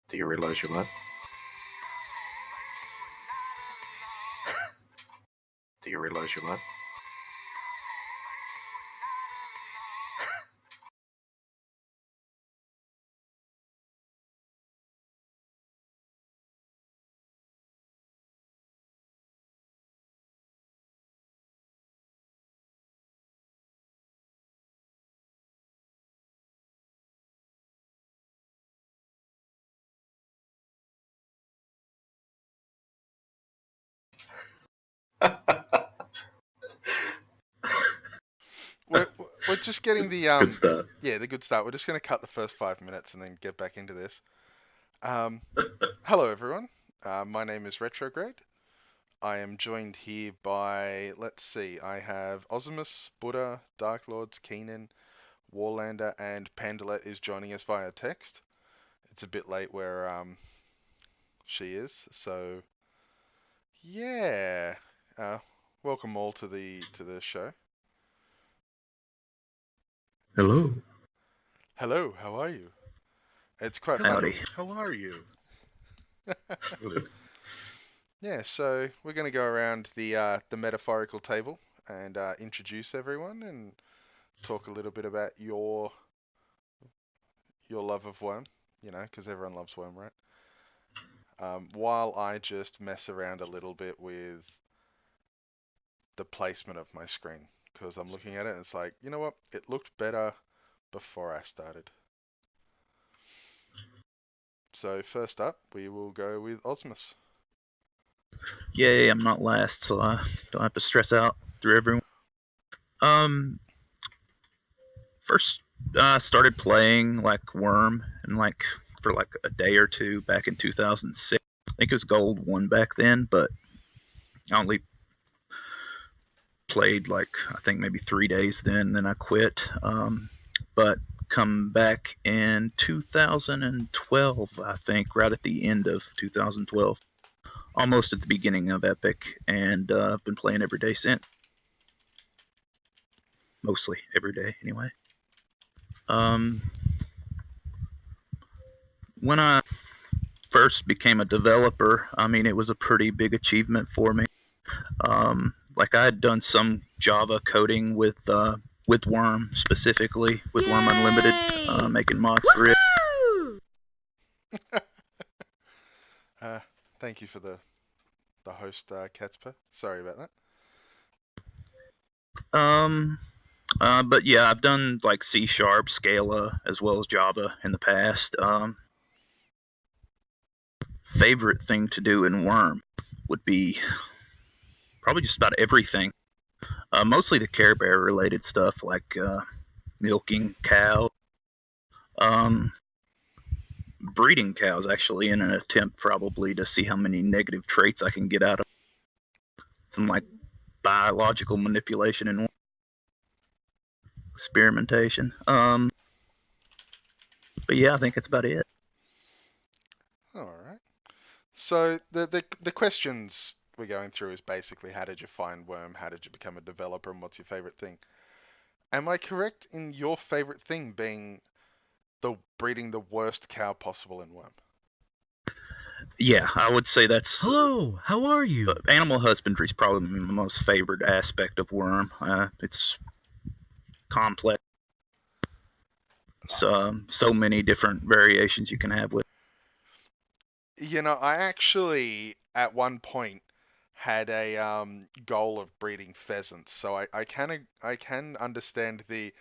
Do you realize you're live? Do you realize you're live? We're just getting the Good start. Yeah, the good start. We're just going to cut the first 5 minutes and then get back into this. Hello everyone. My name is Retrograde. I am joined here by, let's see, I have Ozimus, Buddha, Dark Lords, Keenan, Warlander, and Pandalet is joining us via text. It's a bit late where she is, so yeah. Welcome all to the show. Hello. Hello, how are you? It's quite Howdy. funny. How are you? Yeah, so we're going to go around the metaphorical table and introduce everyone and talk a little bit about your love of Worm, you know, because everyone loves Worm, right? While I just mess around a little bit with the placement of my screen, because I'm looking at it and it's like, you know what? It looked better before I started. So first up, we will go with Osmus. Yay, I'm not last, so I don't have to stress out through everyone. First started playing like Worm and for a day or two back in 2006. I think it was Gold 1 back then, but I only played I think maybe 3 days then I quit. But come back in 2012, I think, right at the end of 2012. Almost at the beginning of Epic, and I've been playing every day since. Mostly every day, anyway. When I first became a developer, I mean, it was a pretty big achievement for me. I had done some Java coding with Wurm specifically, with Yay! Wurm Unlimited, making mods for it. Thank you for the host, Katspa. Sorry about that. But yeah, I've done C#, Scala, as well as Java in the past. Favorite thing to do in Worm would be probably just about everything. Mostly the Care Bear related stuff, like milking cow, breeding cows, actually, in an attempt probably to see how many negative traits I can get out of some biological manipulation and experimentation. But yeah, I think that's about it. All right. So the questions we're going through is basically, how did you find Worm? How did you become a developer? And what's your favorite thing? Am I correct in your favorite thing being breeding the worst cow possible in Worm? Yeah, I would say that's... Hello, how are you? Animal husbandry is probably my most favorite aspect of Worm. It's complex. So many different variations you can have with. You know, I actually at one point had a goal of breeding pheasants, so I can understand the.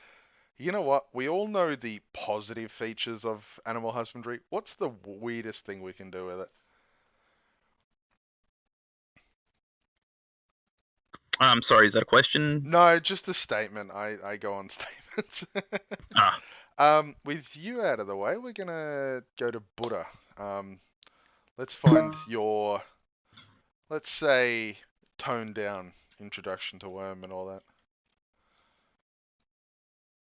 You know what? We all know the positive features of animal husbandry. What's the weirdest thing we can do with it? I'm sorry, is that a question? No, just a statement. I go on statements. With you out of the way, we're gonna go to Buddha. Let's find your, let's say, toned down introduction to Worm and all that.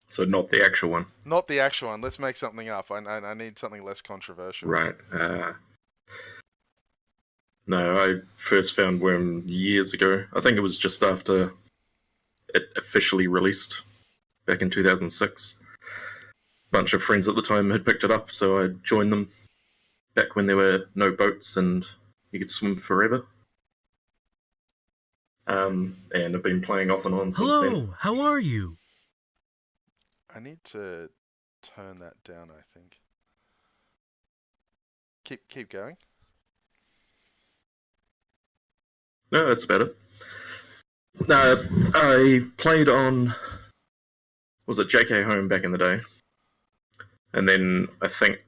So not the actual one? Not the actual one. Let's make something up. I need something less controversial. Right. No, I first found Worm years ago. I think it was just after it officially released back in 2006. A bunch of friends at the time had picked it up, so I joined them. back when there were no boats and you could swim forever. And I've been playing off and on since then. Hello, how are you? I need to turn that down, I think. Keep going. No, that's better. I played on, was it JK Home back in the day? And then I think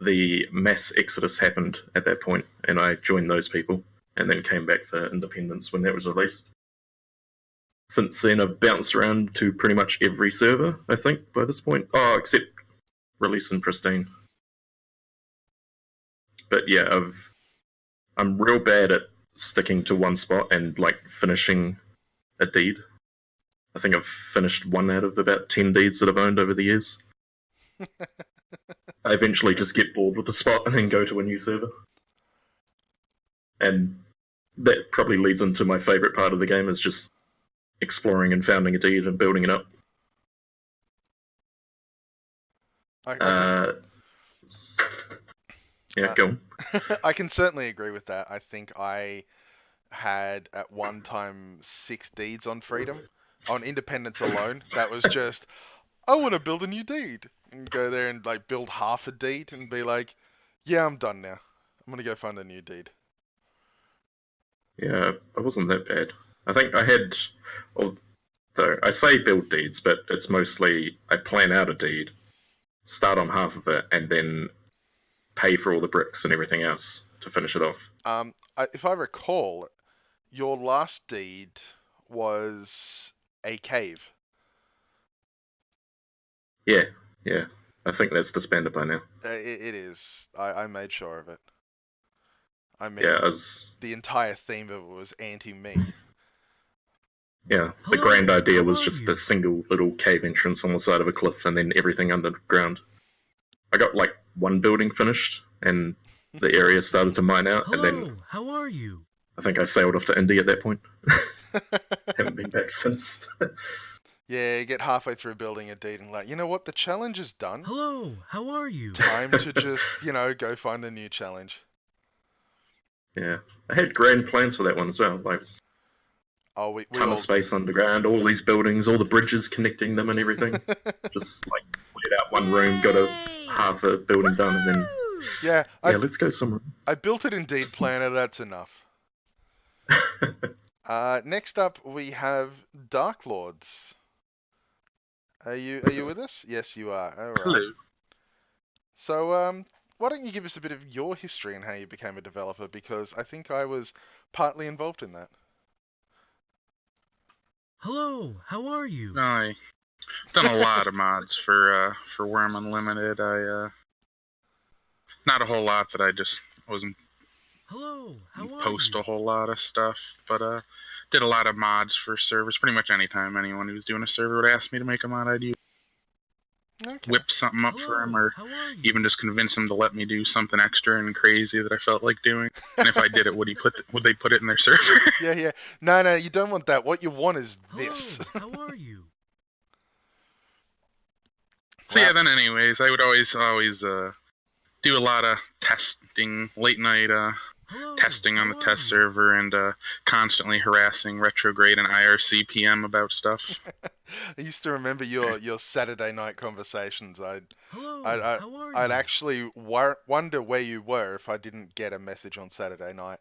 the mass exodus happened at that point, and I joined those people, and then came back for Independence when that was released. Since then, I've bounced around to pretty much every server, I think, by this point. Oh, except Release and Pristine. But yeah, I'm real bad at sticking to one spot and like finishing a deed. I think I've finished 1 out of about 10 deeds that I've owned over the years. I eventually just get bored with the spot and then go to a new server. And that probably leads into my favourite part of the game, is just exploring and founding a deed and building it up. Yeah, go on. I can certainly agree with that. I think I had at one time 6 deeds on Freedom. On Independence alone, that was just, I want to build a new deed. And go there and like build half a deed and be like, yeah, I'm done now. I'm going to go find a new deed. Yeah, it wasn't that bad. I think I had, although I say build deeds, but it's mostly I plan out a deed, start on half of it, and then pay for all the bricks and everything else to finish it off. If I recall, your last deed was a cave. Yeah. I think that's disbanded by now. It is. I made sure of it. I mean, Yeah, the entire theme of it was anti-me. Yeah, the grand idea was just a single little cave entrance on the side of a cliff and then everything underground. I got like 1 building finished and the area started to mine out. Hello, and then how are you? I think I sailed off to India at that point. Haven't been back since. Yeah, you get halfway through building a deed and like, you know what, the challenge is done. Hello, how are you? Time to just, go find a new challenge. Yeah, I had grand plans for that one as well. Like, We ton all... of space underground, all these buildings, all the bridges connecting them and everything. Just like cleared out one room, got half a building done, and then let's go somewhere else. I built it in Deed Planner. That's enough. Next up, we have Dark Lords. Are you with us? Yes, you are. All right. Hello. So, why don't you give us a bit of your history and how you became a developer? Because I think I was partly involved in that. Hello, how are you? I've done a lot of mods for Wurm Unlimited. Not a whole lot that I just wasn't post a whole lot of stuff, but did a lot of mods for servers. Pretty much anytime anyone who was doing a server would ask me to make a mod, I'd whip something up for him, or even just convince him to let me do something extra and crazy that I felt like doing. And if I did it, would they put it in their server? Yeah. No, you don't want that. What you want is this. How are you? So yeah, then anyways, I would always do a lot of testing, late night testing on the test server, and constantly harassing Retrograde and IRC PM about stuff. I used to remember your Saturday night conversations. I'd actually wonder where you were if I didn't get a message on Saturday night.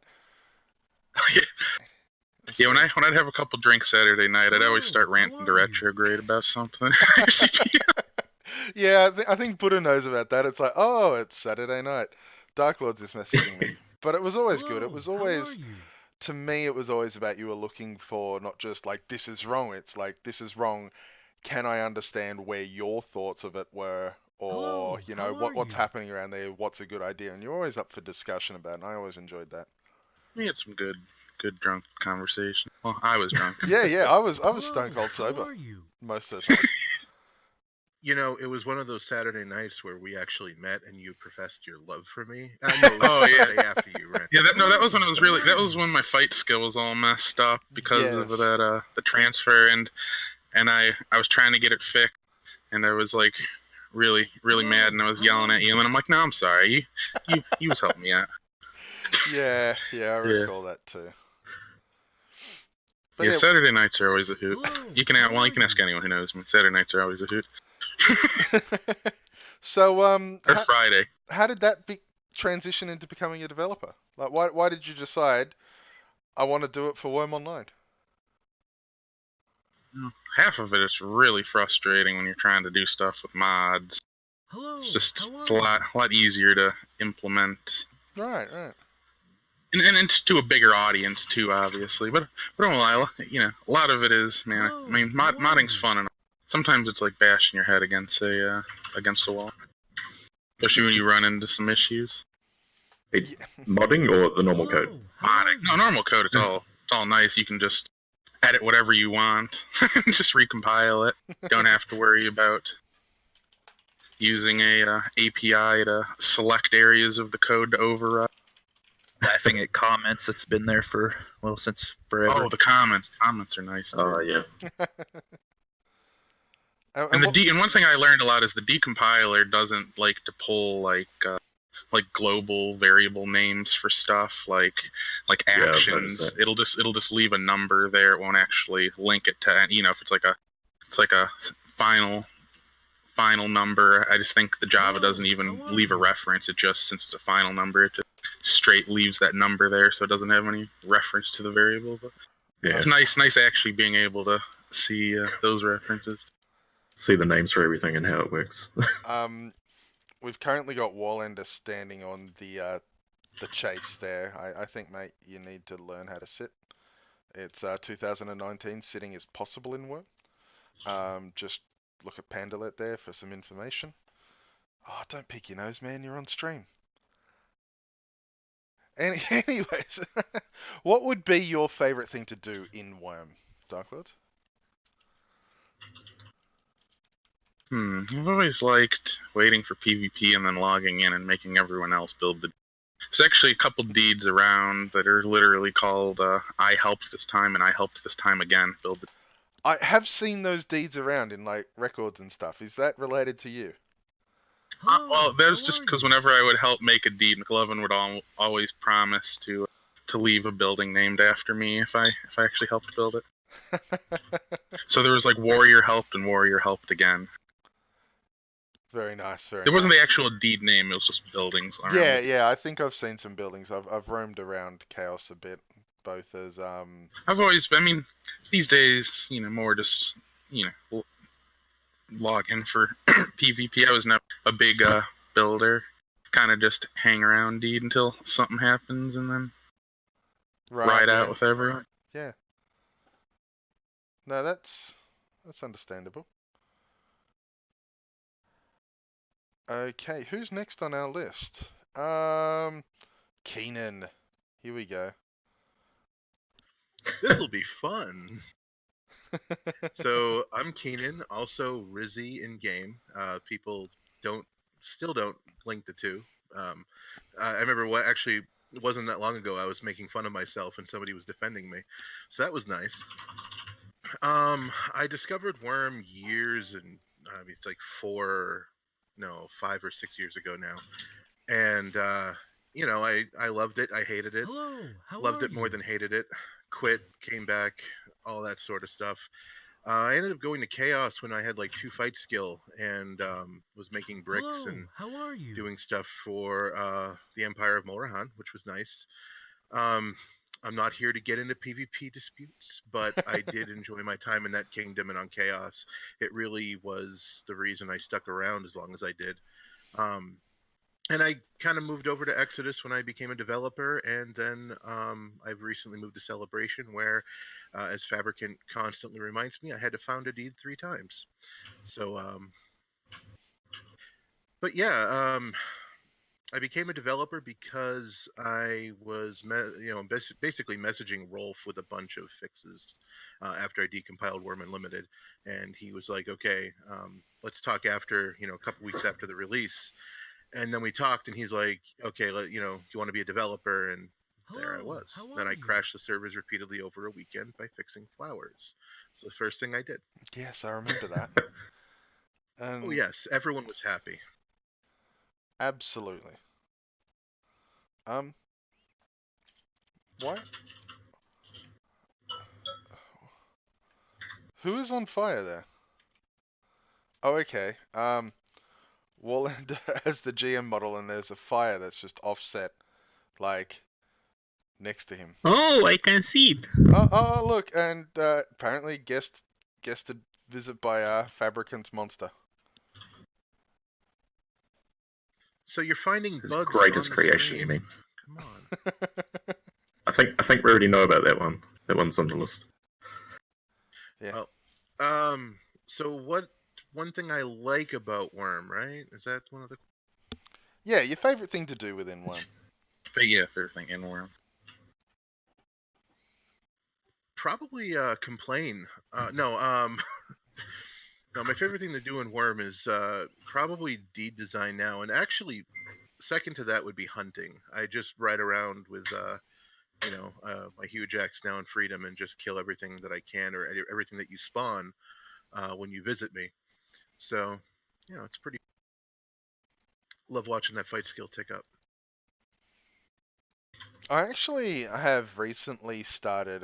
Yeah, when I'd have a couple drinks Saturday night, I'd always start ranting to Retrograde about something. Yeah, I think Buddha knows about that. It's like, oh, it's Saturday night. Dark Lords is messaging me. But it was always good. It was always, to me, it was always about you were looking for not just like, this is wrong. It's like, this is wrong. Can I understand where your thoughts of it were? Or, what's happening around there? What's a good idea? And you're always up for discussion about it. And I always enjoyed that. We had some good drunk conversation. Well, I was drunk. Yeah, I was stone cold sober most of the time. It was one of those Saturday nights where we actually met and you professed your love for me. Oh yeah, after you ran. Yeah, that was when it was really. That was when my fight skill was all messed up because of that the transfer, and I was trying to get it fixed, and I was like really mad, and I was yelling at you, and then I'm like, no, I'm sorry. You was helping me out. Yeah, I recall that too. But yeah, Saturday nights are always a hoot. Hello, You can ask anyone who knows me. Saturday nights are always a hoot. So, Or Friday. how did that transition into becoming a developer? Like, why did you decide I want to do it for Wurm Online? Half of it is really frustrating when you're trying to do stuff with mods. Hello, It's a lot easier to implement. Right. And to a bigger audience too, obviously. But a lot of it is, man. I mean, modding's fun, and sometimes it's like bashing your head against a wall, especially when you run into some issues. Modding or the normal code? Modding. No, normal code. It's all nice. You can just edit whatever you want, just recompile it. Don't have to worry about using a API to select areas of the code to override. Laughing at comments that's been there since forever. Oh, the comments. Comments are nice too. Oh, yeah. And one thing I learned a lot is the decompiler doesn't like to pull like global variable names for stuff like actions. It'll just leave a number there. It won't actually link it to, if it's like a final number. I just think the Java doesn't even leave a reference. It just, since it's a final number, it just straight leaves that number there, so it doesn't have any reference to the variable. But yeah, it's nice actually being able to see those references. See the names for everything and how it works. We've currently got Warlander standing on the chase there. I think, mate, you need to learn how to sit. It's 2019. Sitting is possible in Wurm. Just look at Pandalet there for some information. Oh, don't pick your nose, man. You're on stream. Anyways, what would be your favorite thing to do in Wurm, Darklord? I've always liked waiting for PvP and then logging in and making everyone else build the... There's actually a couple deeds around that are literally called I helped this time and I helped this time again build the... I have seen those deeds around in like records and stuff. Is that related to you? Well, that was just because whenever I would help make a deed, McLovin would always promise to leave a building named after me if I actually helped build it. So there was like Warrior helped and Warrior helped again. Very nice. It wasn't the actual deed name; it was just buildings. Yeah. I think I've seen some buildings. I've roamed around Chaos a bit, both as these days, more just log in for PvP. I was never a big builder. Kind of just hang around deed until something happens, and then ride out with everyone. Yeah. No, that's understandable. Okay, who's next on our list? Keenan. Here we go. This will be fun. So I'm Keenan, also Rizzy in game. People still don't link the two. I remember it wasn't that long ago I was making fun of myself and somebody was defending me, so that was nice. I discovered Wurm years, and it's like 5 or 6 years ago now, and I loved it. I hated it. Hello, loved it more than hated it. Quit, came back, all that sort of stuff. I ended up going to Chaos when I had like 2 fight skill and was making bricks and doing stuff for the Empire of Morahan, which was nice. I'm not here to get into PvP disputes, but I did enjoy my time in that kingdom and on Chaos. It really was the reason I stuck around as long as I did. And I kind of moved over to Exodus when I became a developer, and then I've recently moved to Celebration, where, as Fabricant constantly reminds me, I had to found a deed 3 times. So, but yeah, I became a developer because I was, basically messaging Rolf with a bunch of fixes after I decompiled Wurm Unlimited, and he was like, "Okay, let's talk after, a couple weeks after the release." And then we talked, and he's like, "Okay, you want to be a developer?" And there I was. Then I crashed the servers repeatedly over a weekend by fixing flowers. It's the first thing I did. Yes, I remember that. Oh yes, everyone was happy. Absolutely. What? Who is on fire there? Oh, okay. Warlander has the GM model, and there's a fire that's just offset, like, next to him. Oh, I can see it. Oh, look, and apparently guested visit by Fabricant Monster. So you're finding His bugs greatest on the creation, stream. you mean? Come on. I think we already know about that one. That one's on the list. Yeah. Well, so one thing I like about Wurm, right? Is that one of the... Yeah, your favorite thing to do within Wurm. Yeah, favorite thing in Wurm. Probably complain. No, my favorite thing to do in Wurm is probably deed design now, and actually second to that would be hunting. I just ride around with my huge axe now in Freedom and just kill everything that I can, or everything that you spawn when you visit me. So, it's pretty... Love watching that fight skill tick up. I actually have recently started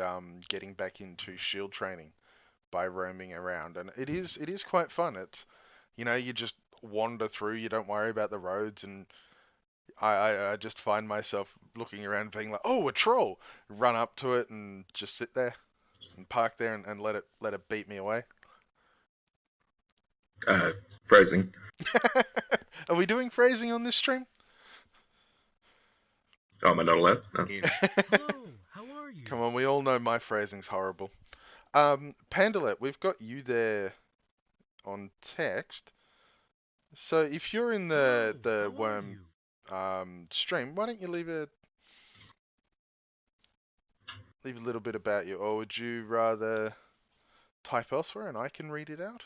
getting back into shield training by roaming around, and it is quite fun. It's you just wander through, you don't worry about the roads, and I just find myself looking around being like, oh, a troll, run up to it and just sit there and park there and let it beat me away. Phrasing. Are we doing phrasing on this stream? Oh, am I not allowed? No. Hello, how are you? Come on, we all know my phrasing's horrible. Pandalet, we've got you there on text. So if you're in the Hello, how are Wurm you? stream, why don't you leave a little bit about you, or would you rather type elsewhere and I can read it out?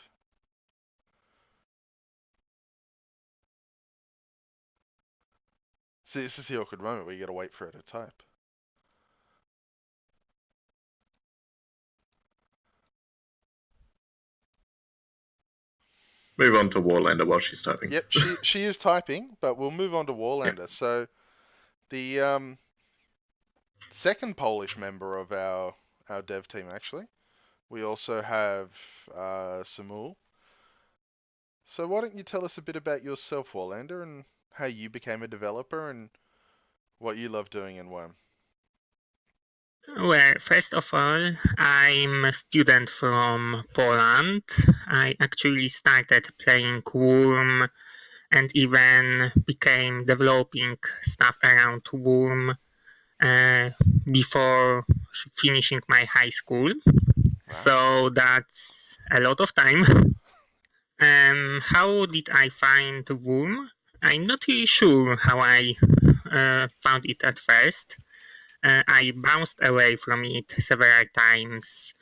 See, this is the awkward moment where you gotta wait for it to type. Move on to Warlander while she's typing. Yep, she is typing, but we'll move on to Warlander. So the second Polish member of our dev team, actually. We also have Samul. So why don't you tell us a bit about yourself, Warlander, and how you became a developer and what you love doing in Wurm? Well, first of all, I'm a student from Poland. I actually started playing Wurm and even became developing stuff around Wurm before finishing my high school. Wow. So that's a lot of time. How did I find Wurm? I'm not really sure how I found it at first. I bounced away from it several times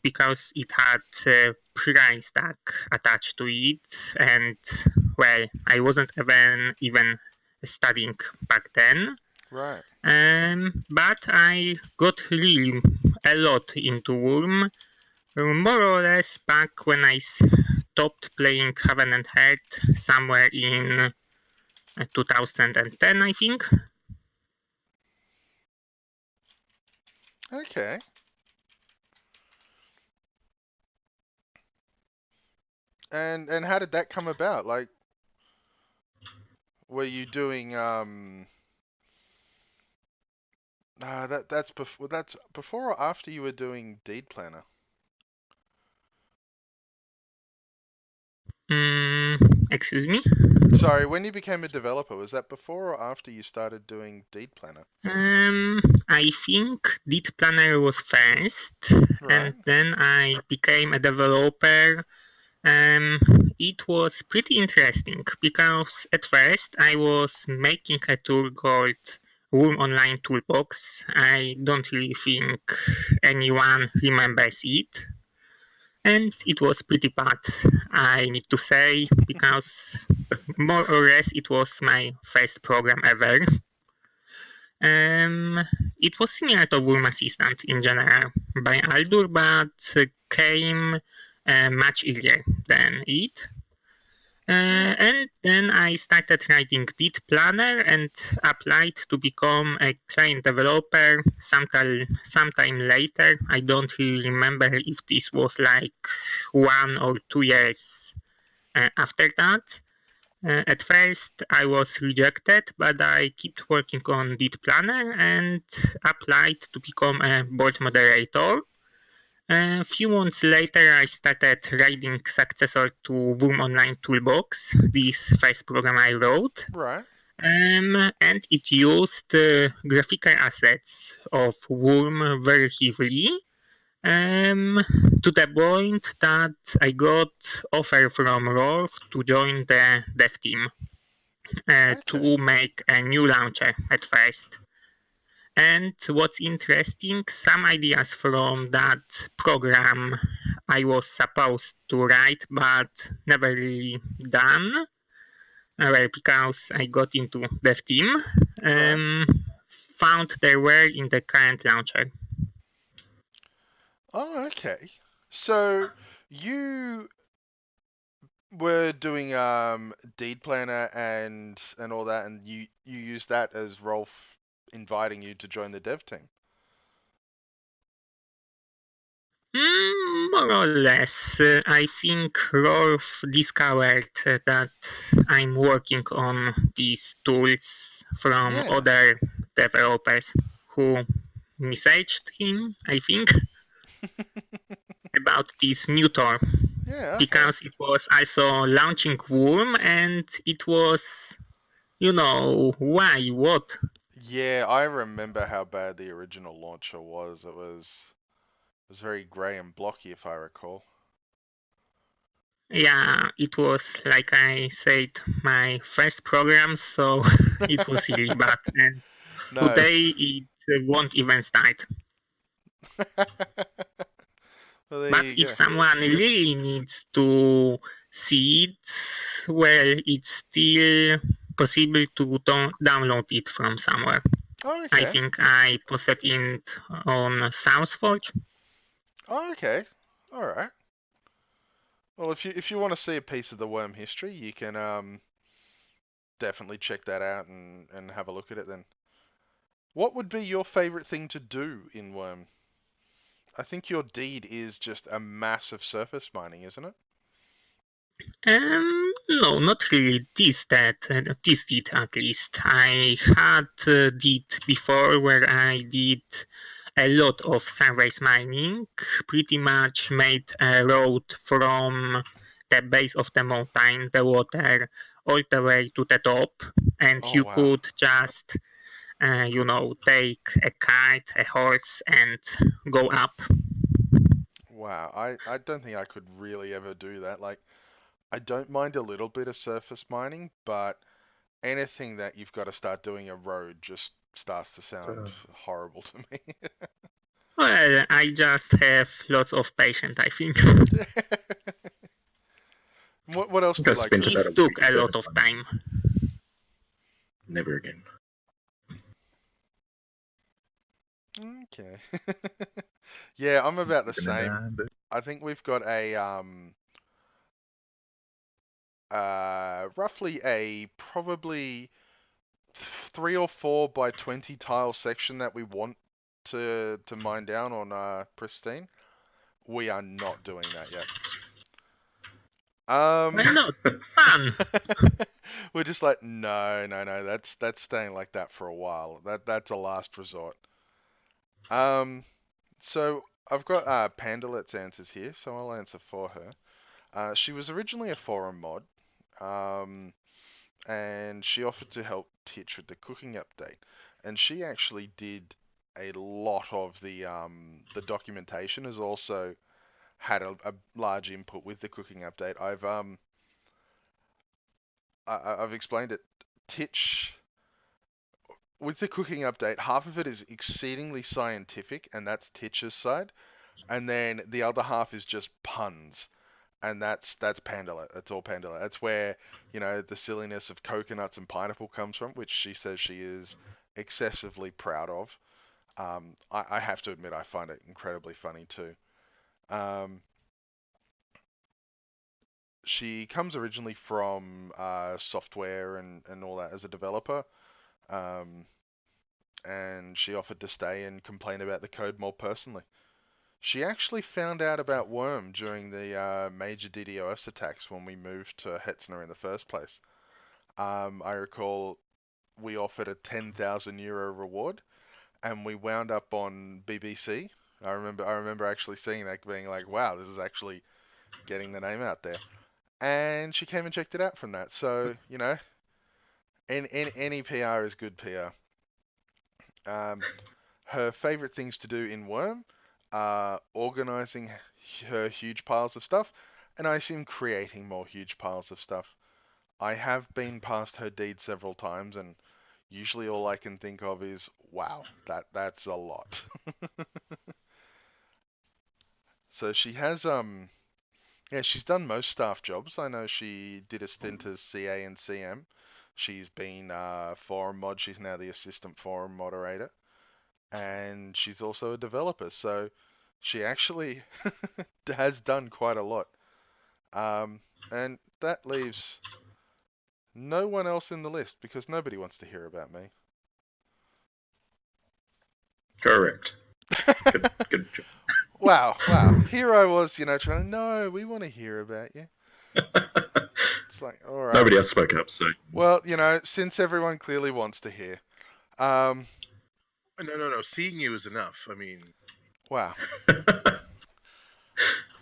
because it had a price tag attached to it, and well, I wasn't even studying back then. Right. But I got really a lot into Wurm, more or less back when I stopped playing Heaven and Earth somewhere in 2010, I think. Okay. And how did that come about? Like, were you doing that's before or after you were doing Deed Planner? Excuse me? Sorry, when you became a developer, was that before or after you started doing Deed Planner? I think Deed Planner was first, Right. and then I became a developer. It was pretty interesting because at first I was making a tool called Wurm Online Toolbox. I don't really think anyone remembers it. And it was pretty bad, I need to say, because more or less it was my first program ever. It was similar to Wurm Assistant in general by Aldur, but came much earlier than it. And then I started writing Git planner and applied to become a client developer sometime later. I don't really remember if this was like 1 or 2 years after that. At first, I was rejected, but I kept working on Git planner and applied to become a board moderator. A few months later, I started writing successor to Wurm Online Toolbox, this first program I wrote. Right. And it used graphical assets of Wurm very heavily, to the point that I got offer from Rolf to join the dev team Okay. to make a new launcher at first. And what's interesting, some ideas from that program I was supposed to write but never really done, because I got into dev team, Right. found their way in the current launcher. Oh, okay. So you were doing deed planner and all that, and you used that as Rolf inviting you to join the dev team. More or less. I think Rolf discovered that I'm working on these tools from Yeah. other developers who messaged him, I think, about this new tool. Yeah. Okay. Because it was also launching Wurm and it was, why, what? Yeah, I remember how bad the original launcher was. It was very grey and blocky, if I recall. Yeah, it was, like I said, my first program, so it was really bad. And No. today it won't even start. Well, there But you if go. someone really needs to see it, well, it's still possible to download it from somewhere. Oh, I okay. think I posted it on SourceForge. Oh, okay. All right. Well, if you want to see a piece of the worm history, you can definitely check that out and have a look at it then. What would be your favorite thing to do in Worm? I think your deed is just a massive surface mining, isn't it? No, not really. This did at least. I had did before where I did a lot of sunrise mining. Pretty much made a road from the base of the mountain, the water, all the way to the top, and Oh you wow. could just, take a kite, a horse, and go up. Wow. I don't think I could really ever do that. Like, I don't mind a little bit of surface mining, but anything that you've got to start doing a road just starts to sound horrible to me. Well, I just have lots of patience, I think. What else I think do I you like spent to? about This a took week a lot surface of mining. time. Never again. Okay. Yeah, I'm about the Gonna same. die, but I think we've got a roughly a probably 3 or 4 by 20 tile section that we want to mine down on Pristine. We are not doing that yet. Why not? Fun! We're just like, no, that's staying like that for a while. That's a last resort. So I've got Pandalet's answers here, so I'll answer for her. She was originally a forum mod, and she offered to help Titch with the cooking update, and she actually did a lot of the documentation. Has also had a large input with the cooking update. I've explained it. Titch with the cooking update, half of it is exceedingly scientific, and that's Titch's side, and then the other half is just puns, and that's Pandalet. That's all Pandalet. That's where the silliness of coconuts and pineapple comes from, which she says she is excessively proud of. I have to admit I find it incredibly funny too. Um, she comes originally from software and all that as a developer. And she offered to stay and complain about the code more personally. She actually found out about Wurm during the major DDoS attacks when we moved to Hetzner in the first place. I recall we offered a 10,000 euro reward, and we wound up on BBC. I remember actually seeing that, being like, wow, this is actually getting the name out there. And she came and checked it out from that. So, you know, any PR is good PR. Her favorite things to do in Wurm are organizing her huge piles of stuff, and I assume creating more huge piles of stuff. I have been past her deed several times, and usually all I can think of is, wow, that's a lot. So she has yeah, she's done most staff jobs. I know she did a stint as CA and CM. She's been forum mod. She's now the assistant forum moderator, and she's also a developer. So she actually has done quite a lot. And that leaves no one else in the list because nobody wants to hear about me. Correct. Good job. Wow. Here I was, trying. No, we want to hear about you. It's like, all right. Nobody else spoke up, so. Well, since everyone clearly wants to hear. No. Seeing you is enough. I mean. Wow.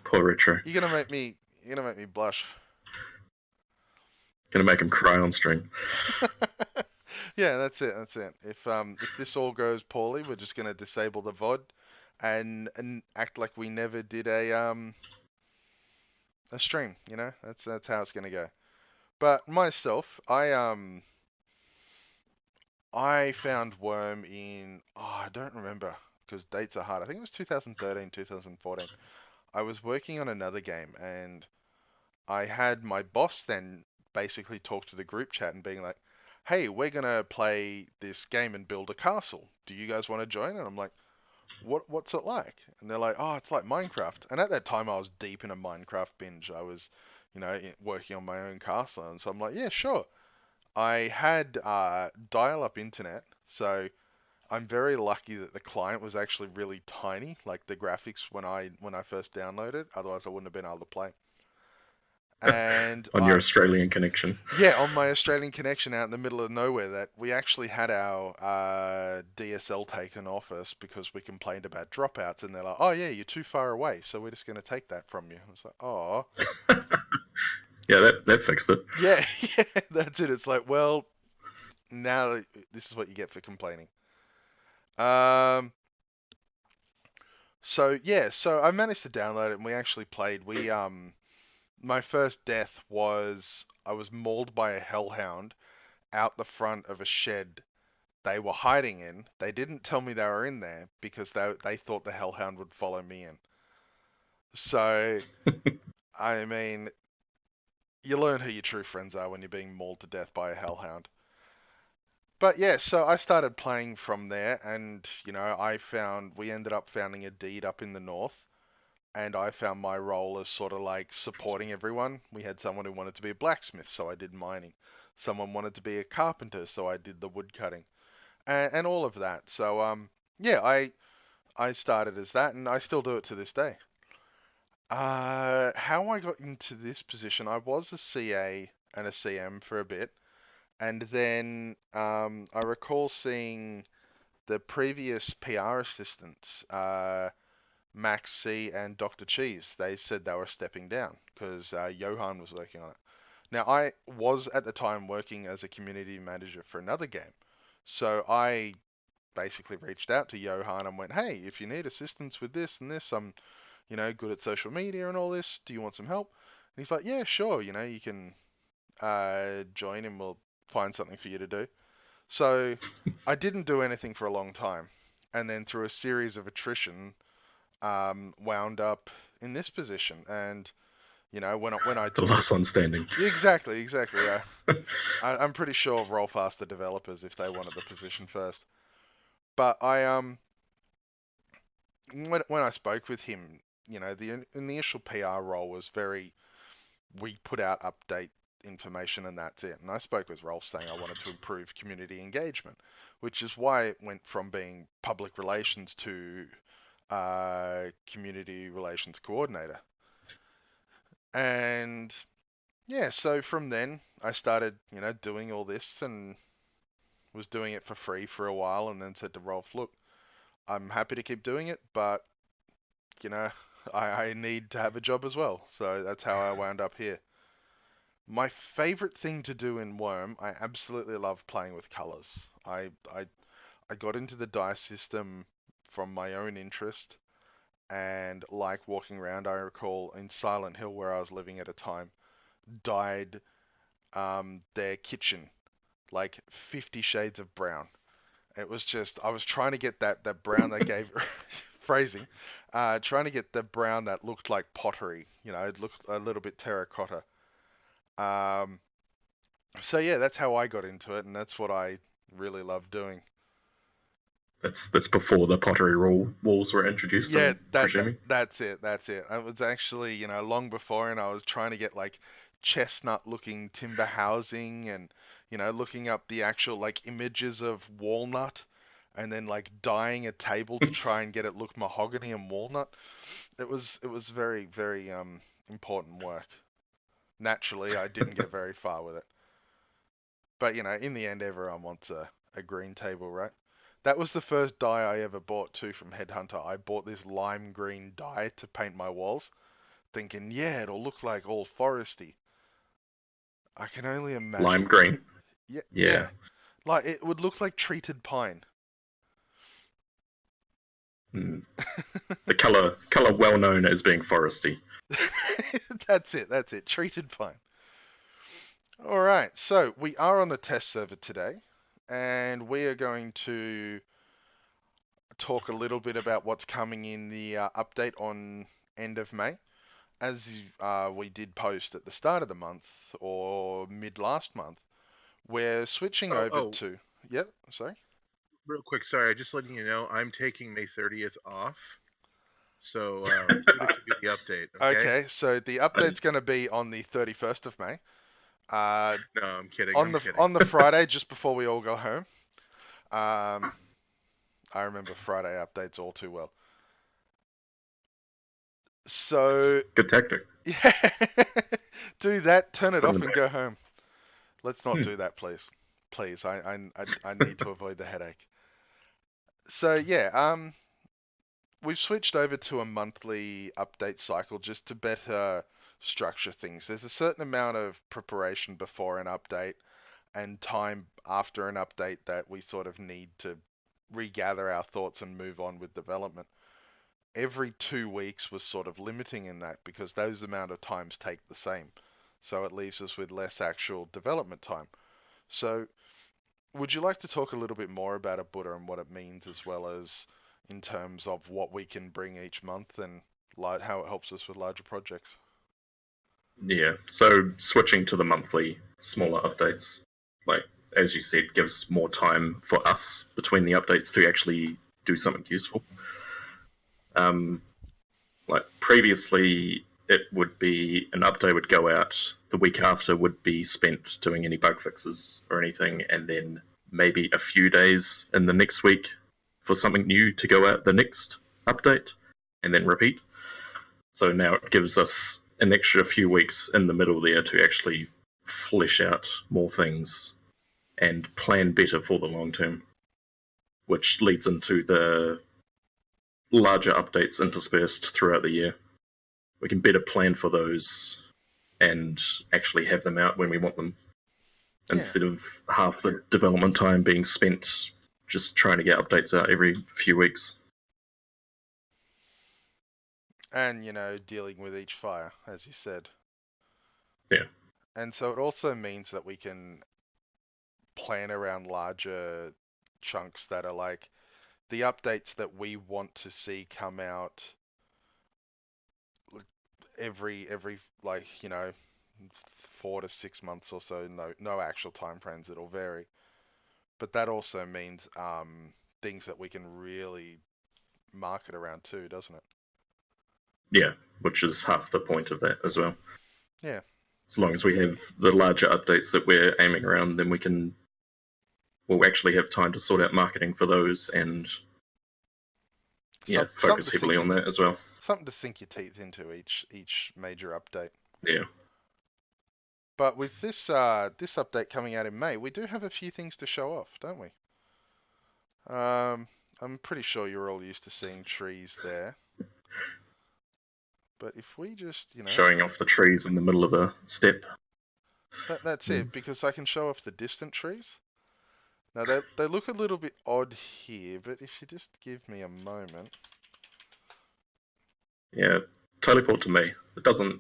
Poor Retro. You're gonna make me blush. Gonna make him cry on stream. Yeah, that's it. If this all goes poorly, we're just gonna disable the VOD and act like we never did a stream. That's how it's gonna go. But myself, I found Wurm in I don't remember because dates are hard. I think it was 2013, 2014. I was working on another game and I had my boss then basically talk to the group chat and being like, hey, we're going to play this game and build a castle. Do you guys want to join? And I'm like, what's it like? And they're like, oh, it's like Minecraft. And at that time, I was deep in a Minecraft binge. I was, working on my own castle. And so I'm like, yeah, sure. I had dial-up internet, so I'm very lucky that the client was actually really tiny, like the graphics when I first downloaded. Otherwise, I wouldn't have been able to play. And on your Australian connection. Yeah, on my Australian connection out in the middle of nowhere, that we actually had our DSL taken off us because we complained about dropouts, and they're like, "Oh yeah, you're too far away, so we're just going to take that from you." I was like, "Oh." Yeah, that fixed it. Yeah, that's it. It's like, well, now this is what you get for complaining. So I managed to download it, and we actually played. My first death was I was mauled by a hellhound out the front of a shed they were hiding in. They didn't tell me they were in there because they thought the hellhound would follow me in. So, I mean, you learn who your true friends are when you're being mauled to death by a hellhound. But yeah, so I started playing from there, and we ended up founding a deed up in the north. And I found my role as sort of like supporting everyone. We had someone who wanted to be a blacksmith, so I did mining. Someone wanted to be a carpenter, so I did the wood cutting, and all of that. So yeah, I started as that, and I still do it to this day. How I got into this position, I was a CA and a CM for a bit, and then I recall seeing the previous PR assistants. Max C and Dr. Cheese, they said they were stepping down because Johan was working on it. Now, I was at the time working as a community manager for another game. So I basically reached out to Johan and went, hey, if you need assistance with this and this, I'm, good at social media and all this. Do you want some help? And he's like, yeah, sure. You can join and we'll find something for you to do. So I didn't do anything for a long time. And then through a series of attrition, wound up in this position, and when I the last one standing. Exactly. Yeah, I'm pretty sure roll fast the developers if they wanted the position first. But I when I spoke with him, the initial PR role was very we put out update information and that's it. And I spoke with Rolf saying I wanted to improve community engagement, which is why it went from being public relations to community relations coordinator. And yeah, so from then I started, doing all this and was doing it for free for a while, and then said to Rolf, look, I'm happy to keep doing it, but I need to have a job as well. So that's how I wound up here. My favorite thing to do in Wurm, I absolutely love playing with colors. I got into the die system from my own interest and like walking around. I recall in Silent Hill, where I was living at a time, dyed their kitchen like 50 shades of brown. It was just, I was trying to get that brown that gave phrasing, trying to get the brown that looked like pottery. It looked a little bit terracotta. So yeah, that's how I got into it, and that's what I really love doing. That's before the pottery walls were introduced. Yeah, that's it. It was actually, long before, and I was trying to get like chestnut-looking timber housing, and looking up the actual like images of walnut, and then like dyeing a table to try and get it look mahogany and walnut. It was very, very important work. Naturally, I didn't get very far with it. But, in the end, everyone wants a green table, right? That was the first dye I ever bought, too, from Headhunter. I bought this lime green dye to paint my walls, thinking, yeah, it'll look like all foresty. I can only imagine. Lime green? Yeah. Like, it would look like treated pine. The color well known as being foresty. That's it. Treated pine. All right, so we are on the test server today, and we are going to talk a little bit about what's coming in the update on end of May. As we did post at the start of the month or mid last month, we're switching over to... Yep, sorry? Real quick, sorry, just letting you know, I'm taking May 30th off. So, do the update, okay? Okay, so the update's going to be on the 31st of May. No, I'm kidding. On the Friday, just before we all go home. I remember Friday updates all too well. So... Good tactic. Yeah. Do that, turn it off and go home. Let's not do that, please. Please, I need to avoid the headache. So, yeah, we've switched over to a monthly update cycle just to better structure things. There's a certain amount of preparation before an update and time after an update that we sort of need to regather our thoughts and move on with development. Every 2 weeks was sort of limiting in that because those amount of times take the same. So it leaves us with less actual development time. So would you like to talk a little bit more about Abuda and what it means, as well as in terms of what we can bring each month and how it helps us with larger projects? Yeah, so switching to the monthly smaller updates, like as you said, gives more time for us between the updates to actually do something useful. Like previously, it would be an update would go out, the week after would be spent doing any bug fixes or anything, and then maybe a few days in the next week for something new to go out the next update, and then repeat. So now it gives us an extra few weeks in the middle there to actually flesh out more things and plan better for the long term, which leads into the larger updates interspersed throughout the year. We can better plan for those and actually have them out when we want them, instead of half the development time being spent just trying to get updates out every few weeks. And, dealing with each fire, as you said. Yeah. And so it also means that we can plan around larger chunks that are like the updates that we want to see come out every 4 to 6 months or so. No actual time frames, it'll vary. But that also means things that we can really market around too, doesn't it? Yeah, which is half the point of that as well. Yeah. as long as we have the larger updates that we're aiming around, then we'll actually have time to sort out marketing for those and focus heavily on that as well. Something to sink your teeth into each major update. Yeah. But with this this update coming out in May, we do have a few things to show off, don't we? I'm pretty sure you're all used to seeing trees there. But if we just, Showing off the trees in the middle of a step. That's it, because I can show off the distant trees. Now, they look a little bit odd here, but if you just give me a moment. Yeah, teleport to me. It doesn't,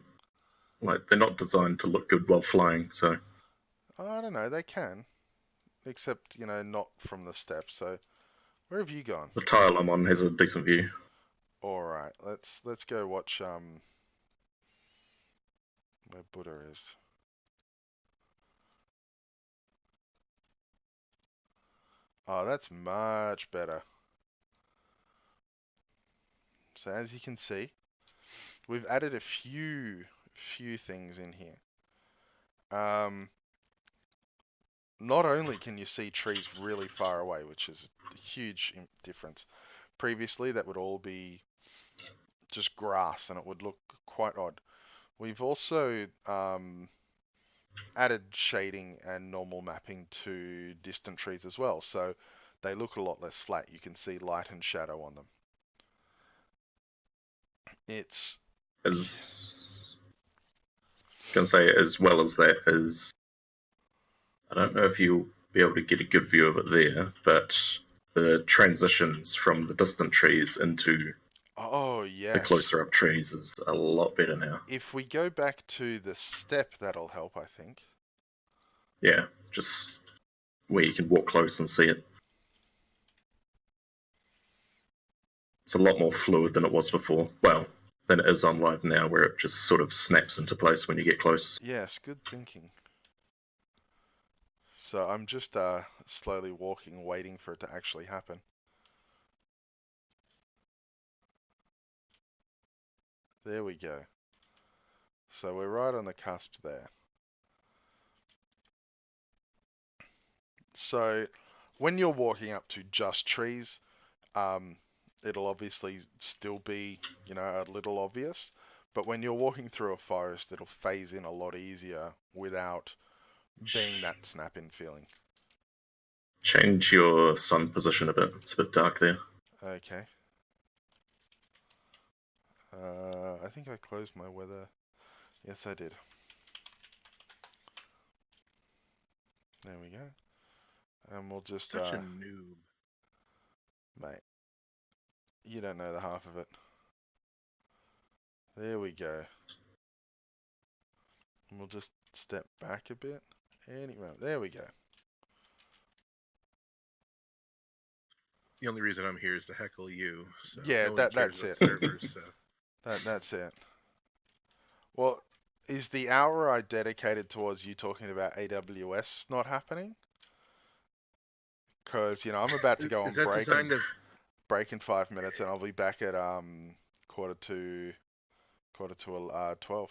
they're not designed to look good while flying, so. I don't know, they can. Except, not from the steps, so. Where have you gone? The tile I'm on has a decent view. Alright, let's go watch, where Buddha is. Oh, that's much better. So as you can see, we've added a few things in here. Not only can you see trees really far away, which is a huge difference. Previously, that would all be just grass, and it would look quite odd. We've also added shading and normal mapping to distant trees as well, so they look a lot less flat. You can see light and shadow on them. It's Gonna say, as well as that is, I don't know if you'll be able to get a good view of it there, but the transitions from the distant trees into the closer up trees is a lot better now. If we go back to the step, that'll help, I think. Yeah, just where you can walk close and see it. It's a lot more fluid than it was before. Well, than it is on live now, where it just sort of snaps into place when you get close. Yes, good thinking. So I'm just slowly walking, waiting for it to actually happen. There we go. So we're right on the cusp there. So when you're walking up to just trees, it'll obviously still be, a little obvious. But when you're walking through a forest, it'll phase in a lot easier without being that snap-in feeling. Change your sun position a bit. It's a bit dark there. Okay. I think I closed my weather. Yes, I did. There we go. And we'll just... Such a noob. Mate. You don't know the half of it. There we go. And we'll just step back a bit. Anyway, there we go. The only reason I'm here is to heckle you. So yeah, no that's it. Servers, so. That's it. Well, is the hour I dedicated towards you talking about AWS not happening? Because, I'm about to go on break in 5 minutes, and I'll be back at quarter to 12.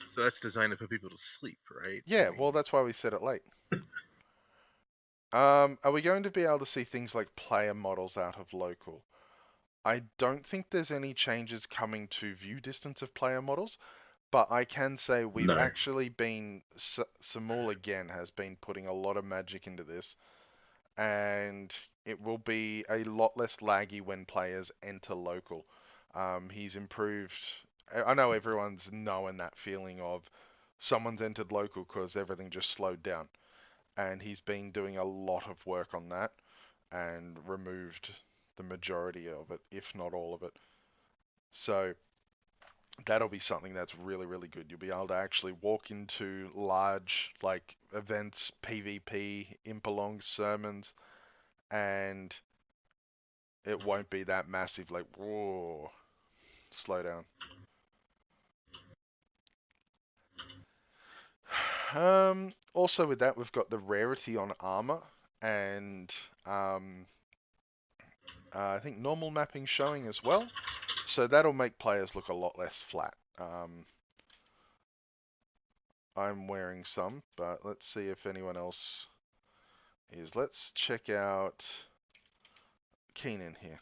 So that's designed to put people to sleep, right? Yeah, well, that's why we set it late. Are we going to be able to see things like player models out of local? I don't think there's any changes coming to view distance of player models, but I can say we've actually been... Samul again has been putting a lot of magic into this, and it will be a lot less laggy when players enter local. He's improved... I know everyone's knowing that feeling of someone's entered local because everything just slowed down. And he's been doing a lot of work on that and removed the majority of it, if not all of it. So that'll be something that's really, really good. You'll be able to actually walk into large, events, PvP, Impalong sermons, and it won't be that massive, whoa, slow down. Also with that, we've got the rarity on armor, and I think normal mapping showing as well. So that'll make players look a lot less flat. I'm wearing some, but let's see if anyone else is. Let's check out Keenan here.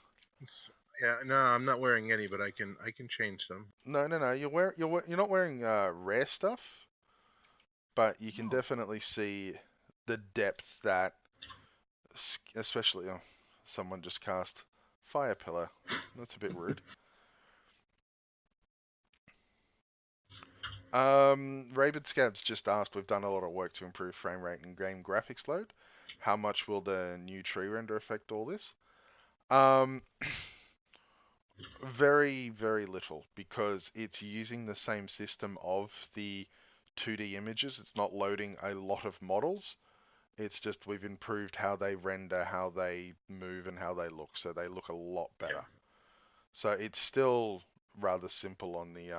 Yeah, no, I'm not wearing any, but I can change them. No. You're not wearing rare stuff, but you can definitely see the depth that, especially someone just cast Fire Pillar. That's a bit rude. Rabid Scabs just asked, we've done a lot of work to improve frame rate and game graphics load. How much will the new tree render affect all this? Very, very little, because it's using the same system of the 2D images. It's not loading a lot of models. It's just we've improved how they render, how they move, and how they look. So they look a lot better. Yeah. So it's still rather simple on the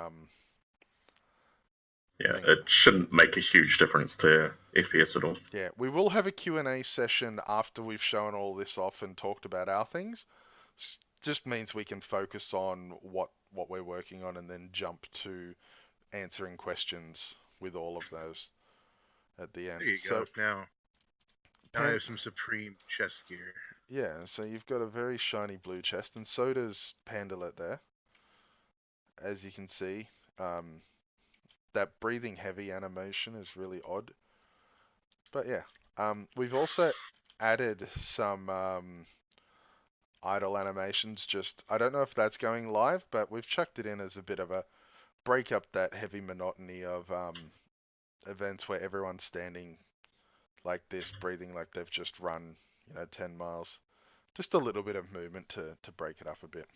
Yeah, it shouldn't make a huge difference to FPS at all. Yeah, we will have a Q&A session after we've shown all this off and talked about our things. Just means we can focus on what we're working on and then jump to answering questions with all of those at the end. There you go. Now I have some Supreme chest gear. Yeah, so you've got a very shiny blue chest, and so does Pandalet there. As you can see, that breathing heavy animation is really odd. But yeah, we've also added some idle animations. I don't know if that's going live, but we've chucked it in as a bit of a break up that heavy monotony of events where everyone's standing like this, breathing like they've just run 10 miles. Just a little bit of movement to break it up a bit.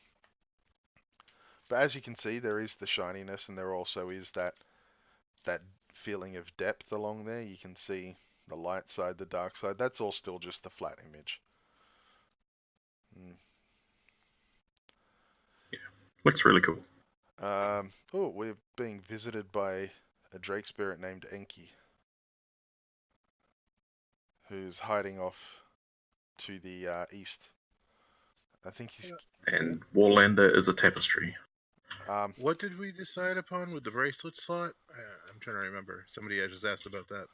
But as you can see, there is the shininess, and there also is that feeling of depth along there. You can see the light side, the dark side. That's all still just the flat image. Yeah, looks really cool. We're being visited by a Drake spirit named Enki, who's hiding off to the east. I think he's... And Warlander is a tapestry. What did we decide upon with the bracelet slot? I'm trying to remember. Somebody had just asked about that.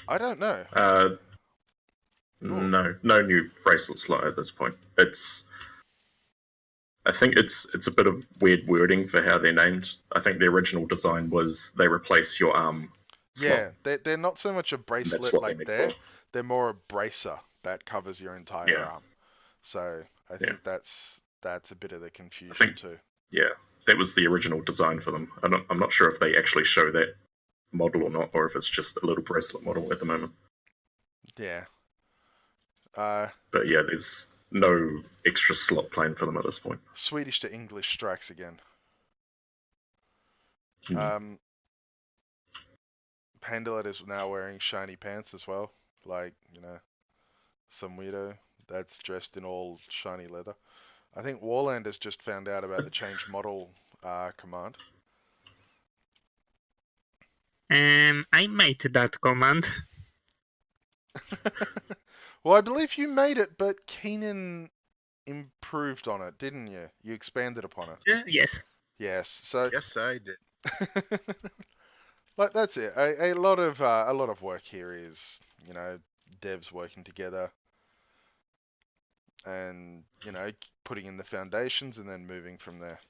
I don't know. No new bracelet slot at this point. I think it's a bit of weird wording for how they're named. I think the original design was they replace your arm slot. Yeah, they're not so much a bracelet like there. They're more a bracer that covers your entire arm. So I think that's a bit of the confusion too. Yeah, that was the original design for them. I'm not sure if they actually show that model or not, or if it's just a little bracelet model at the moment. Yeah. But yeah, there's no extra slot planned for them at this point. Swedish to English strikes again. Pandalet is now wearing shiny pants as well, like some weirdo that's dressed in all shiny leather. I think Warlander's just found out about the change model command. I made that command. Well, I believe you made it, but Keenan improved on it, didn't you? You expanded upon it. Yes. Yes. So. Yes, I did. But that's it. A lot of work here is devs working together, and putting in the foundations and then moving from there.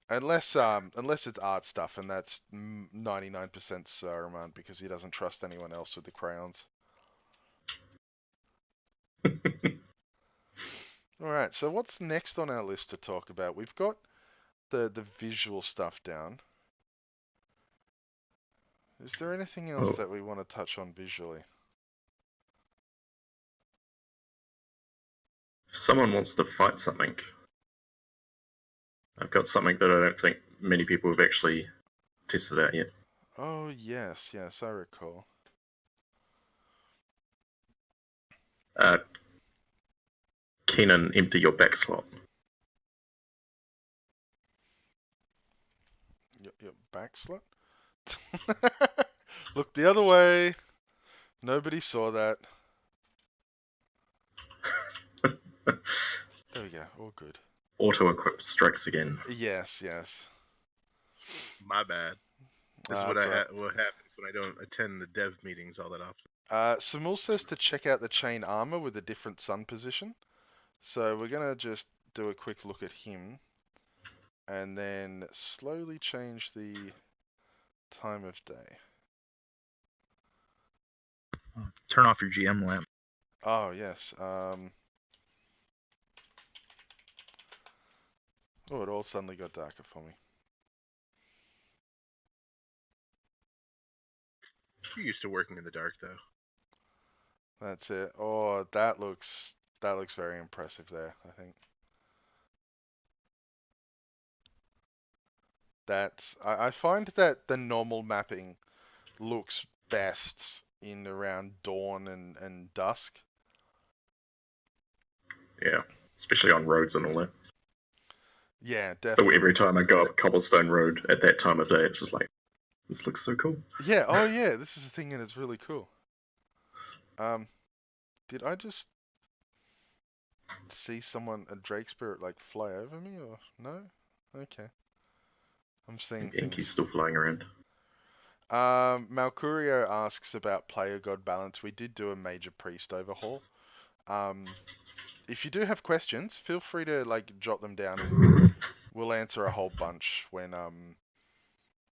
Unless it's art stuff, and that's 99% Saruman because he doesn't trust anyone else with the crayons. Alright, so what's next on our list to talk about? We've got the visual stuff down. Is there anything else that we want to touch on visually? If someone wants to fight something, I've got something that I don't think many people have actually tested out yet. Oh, yes, I recall. Keenan, empty your back slot. Your back slot? Look the other way. Nobody saw that. There we go. All good. Auto-equip strikes again. Yes. My bad. This is what what happens when I don't attend the dev meetings all that often. Samul says to check out the chain armor with a different sun position. So we're gonna just do a quick look at him, and then slowly change the time of day. Turn off your GM lamp. Oh yes. Oh, it all suddenly got darker for me. You're used to working in the dark, though. That's it. Oh, that looks very impressive there, I think. I find that the normal mapping looks best in around dawn and dusk. Yeah, especially on roads and all that. Yeah, definitely. So every time I go up a cobblestone road at that time of day, it's just like, this looks so cool. Yeah, oh yeah, this is the thing and it's really cool. Did I just see a Drake spirit like fly over me or no? Okay. I'm seeing Yankee's things. still flying around. Malcurio asks about player god balance. We did do a major priest overhaul. If you do have questions, feel free to jot them down and we'll answer a whole bunch when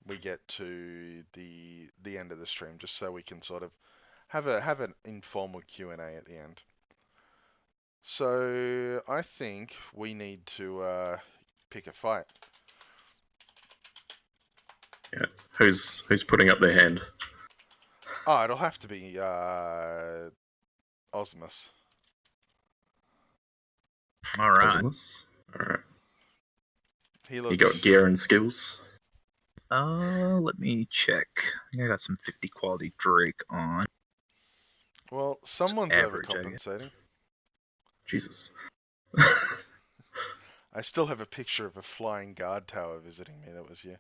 we get to the end of the stream, just so we can sort of have an informal Q&A at the end. So I think we need to pick a fight. Yeah. Who's putting up their hand? Oh, it'll have to be Osmus. All right. Osmus? All right. You got gear and skills? Let me check. I think I got some 50 quality Drake on. Well, someone's average, overcompensating. Jesus. I still have a picture of a flying guard tower visiting me. That was you.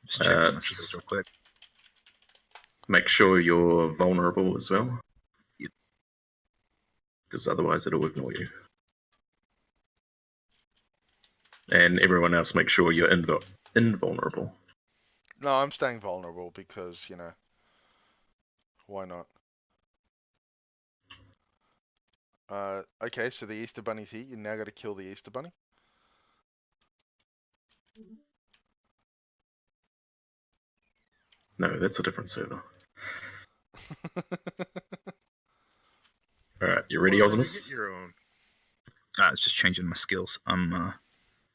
Just checking my skills real quick. Make sure you're vulnerable as well. Because otherwise it'll ignore you. And everyone else, make sure you're invulnerable. No, I'm staying vulnerable because, why not? Okay, so the Easter Bunny's here. You now got to kill the Easter Bunny. No, that's a different server. Alright, you ready, Osmus? Get your own. It's just changing my skills. I'm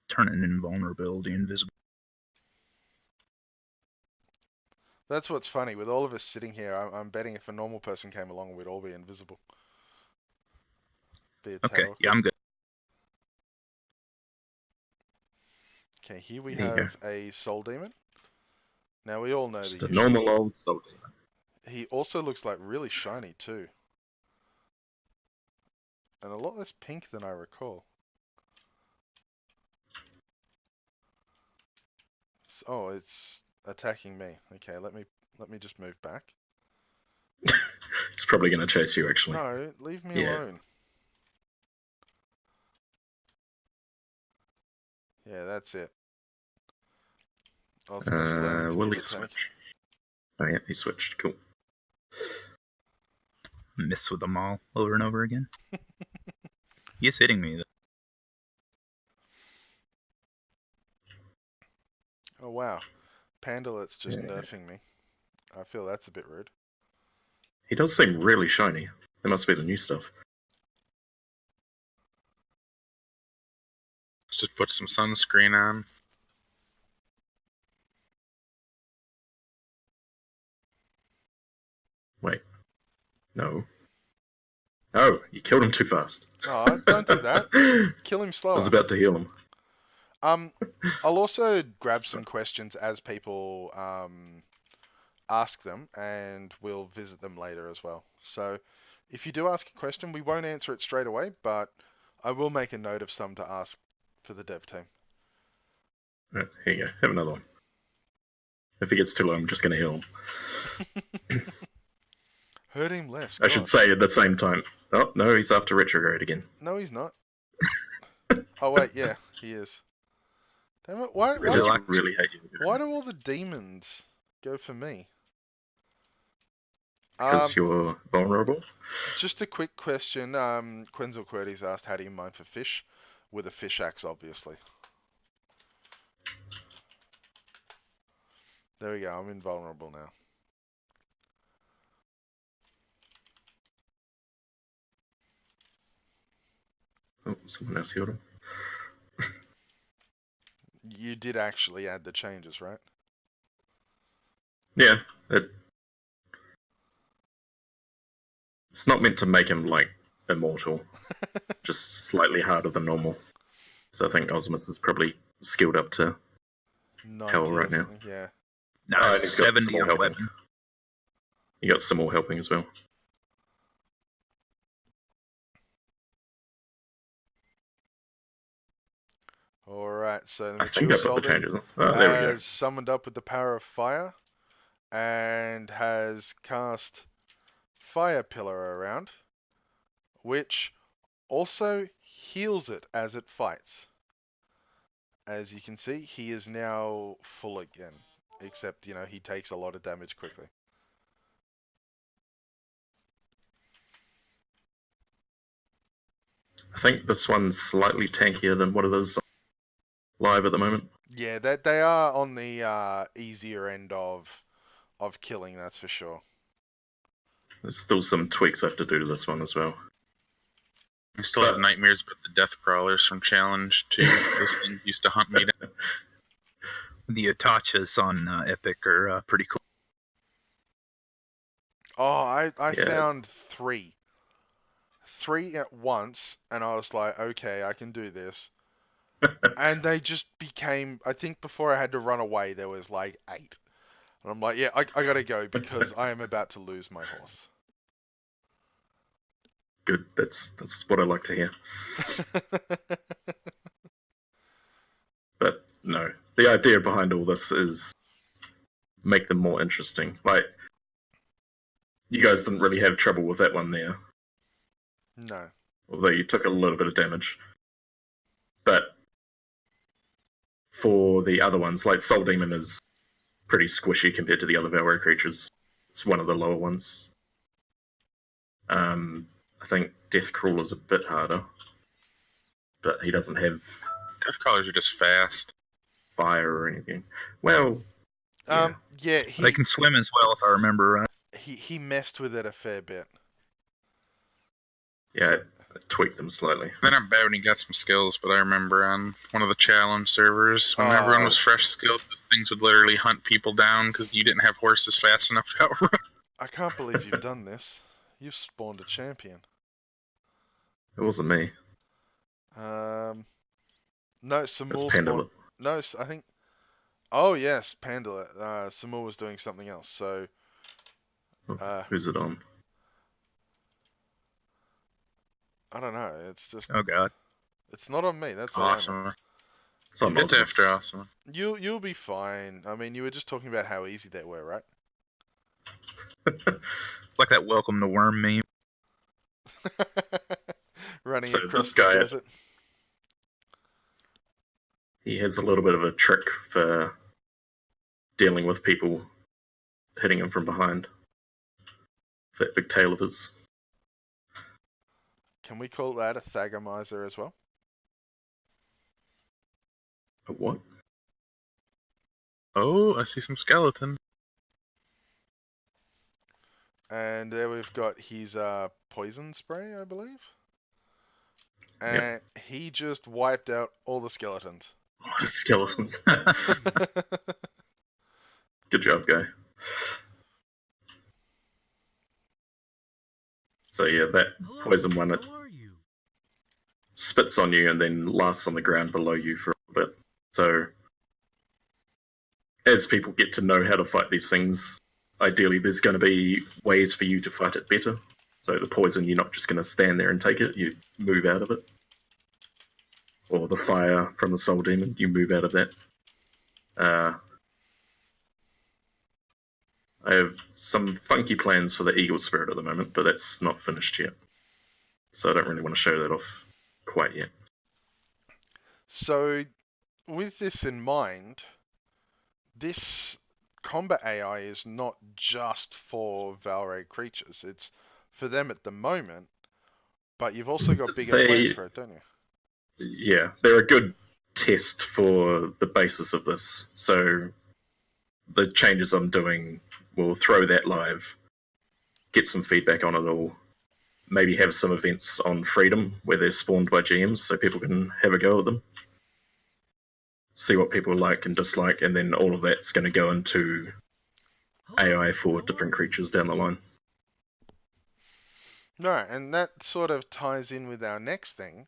turning invulnerability invisible. That's what's funny. With all of us sitting here, I'm betting if a normal person came along, we'd all be invisible. Okay, yeah, I'm good. Okay, here we have a soul demon. Now we all know just the a normal old soul demon. He also looks like really shiny too. And a lot less pink than I recall. Oh, it's attacking me. Okay, let me just move back. It's probably going to chase you, actually. No, leave me alone. Yeah, that's it. Will he switch? Oh yeah, he switched. Cool. Miss with them all over and over again. He's hitting me. Oh wow, Pandalet's just nerfing me. I feel that's a bit rude. He does seem really shiny. That must be the new stuff. Just put some sunscreen on. Wait. No. Oh, you killed him too fast. Oh, don't do that. Kill him slower. I was about to heal him. I'll also grab some questions as people ask them, and we'll visit them later as well. So if you do ask a question, we won't answer it straight away, but I will make a note of some to ask for the dev team. Right, here you go. Have another one. If he gets too low, I'm just going to heal him. Hurt him less. I should say at the same time. Oh, no, he's after retrograde again. No, he's not. Oh, wait, yeah, he is. Damn it! I just really hate you. Why do all the demons go for me? Because you're vulnerable. Just a quick question. Quenzel Querdy's asked, how do you mine for fish? With a fish axe, obviously. There we go, I'm invulnerable now. Oh, someone else healed him. You did actually add the changes, right? Yeah, it's not meant to make him, like, immortal. Just slightly harder than normal. So I think Osmus is probably skilled up to hell right now. Yeah. No, he's got 70 some more on helping. weapon. You got some more helping as well. Alright, so the I think mature I put the Soldan changes on. Oh, there we go. has summoned up with the power of fire and has cast Fire Pillar around, which also heals it as it fights. As you can see, he is now full again, except, you know, he takes a lot of damage quickly. I think this one's slightly tankier than what it is live at the moment. Yeah, they are on the easier end of killing, that's for sure. There's still some tweaks I have to do to this one as well. I still have nightmares about the death crawlers from Challenge 2. Those things used to hunt me down. The Atachas on Epic are pretty cool. Oh, I found three at once, and I was like, okay, I can do this. And they just became, I think before I had to run away, there was like 8. And I'm like, yeah, I gotta go because I am about to lose my horse. Good, that's what I like to hear. But no, the idea behind all this is make them more interesting. Like, you guys didn't really have trouble with that one there. No. Although you took a little bit of damage. But for the other ones, like Soul Demon is pretty squishy compared to the other Valkyrie creatures. It's one of the lower ones. I think Deathcrawler is a bit harder. But he doesn't have Death crawlers are just fast. fire or anything. Well, yeah, they can swim as well, if I remember right. He messed with it a fair bit. Yeah, I tweaked them slightly. Then I'm bad when he got some skills, but I remember on one of the challenge servers, when everyone was fresh skilled, those things would literally hunt people down because you didn't have horses fast enough to outrun. I can't believe you've done this. You've spawned a champion. It wasn't me. No, Samul Pandala. No, I think... Oh, yes, Pandala. Samul was doing something else, so... Who's it on? I don't know, it's just... Oh, God. It's not on me, that's awesome. It's after awesome. You'll be fine. I mean, you were just talking about how easy they were, right? Like that welcome to Wurm meme. Running So across this the guy- desert. He has a little bit of a trick for dealing with people hitting him from behind. That big tail of his. Can we call that a Thagomizer as well? A what? Oh, I see some skeleton. And there we've got his poison spray, I believe. And he just wiped out all the skeletons. Skeletons. Good job, guy. So yeah, that poison one, it spits on you and then lasts on the ground below you for a bit. So as people get to know how to fight these things, ideally there's going to be ways for you to fight it better. So the poison, you're not just going to stand there and take it, you move out of it. Or the fire from the Soul Demon, you move out of that. I have some funky plans for the Eagle Spirit at the moment, but that's not finished yet. So I don't really want to show that off quite yet. So, with this in mind, this combat AI is not just for Valray creatures. It's for them at the moment, but you've also got bigger plans for it, don't you? Yeah, they're a good test for the basis of this. So the changes I'm doing will throw that live, get some feedback on it all, maybe have some events on Freedom where they're spawned by GMs so people can have a go at them, see what people like and dislike, and then all of that's going to go into AI for different creatures down the line. Right, and that sort of ties in with our next thing,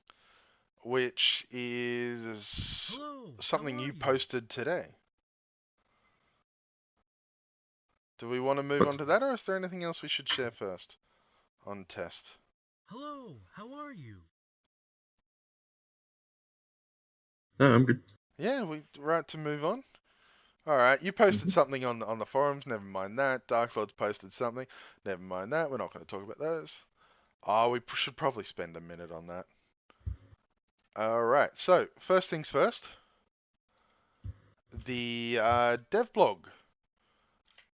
which is something you posted today. Do we want to move on to that, or is there anything else we should share first on test? Hello, how are you? No, I'm good. Yeah, we right to move on. All right, you posted something on the forums. Never mind that. Dark Lord's posted something. Never mind that. We're not going to talk about those. Oh, we should probably spend a minute on that. All right. So first things first. The dev blog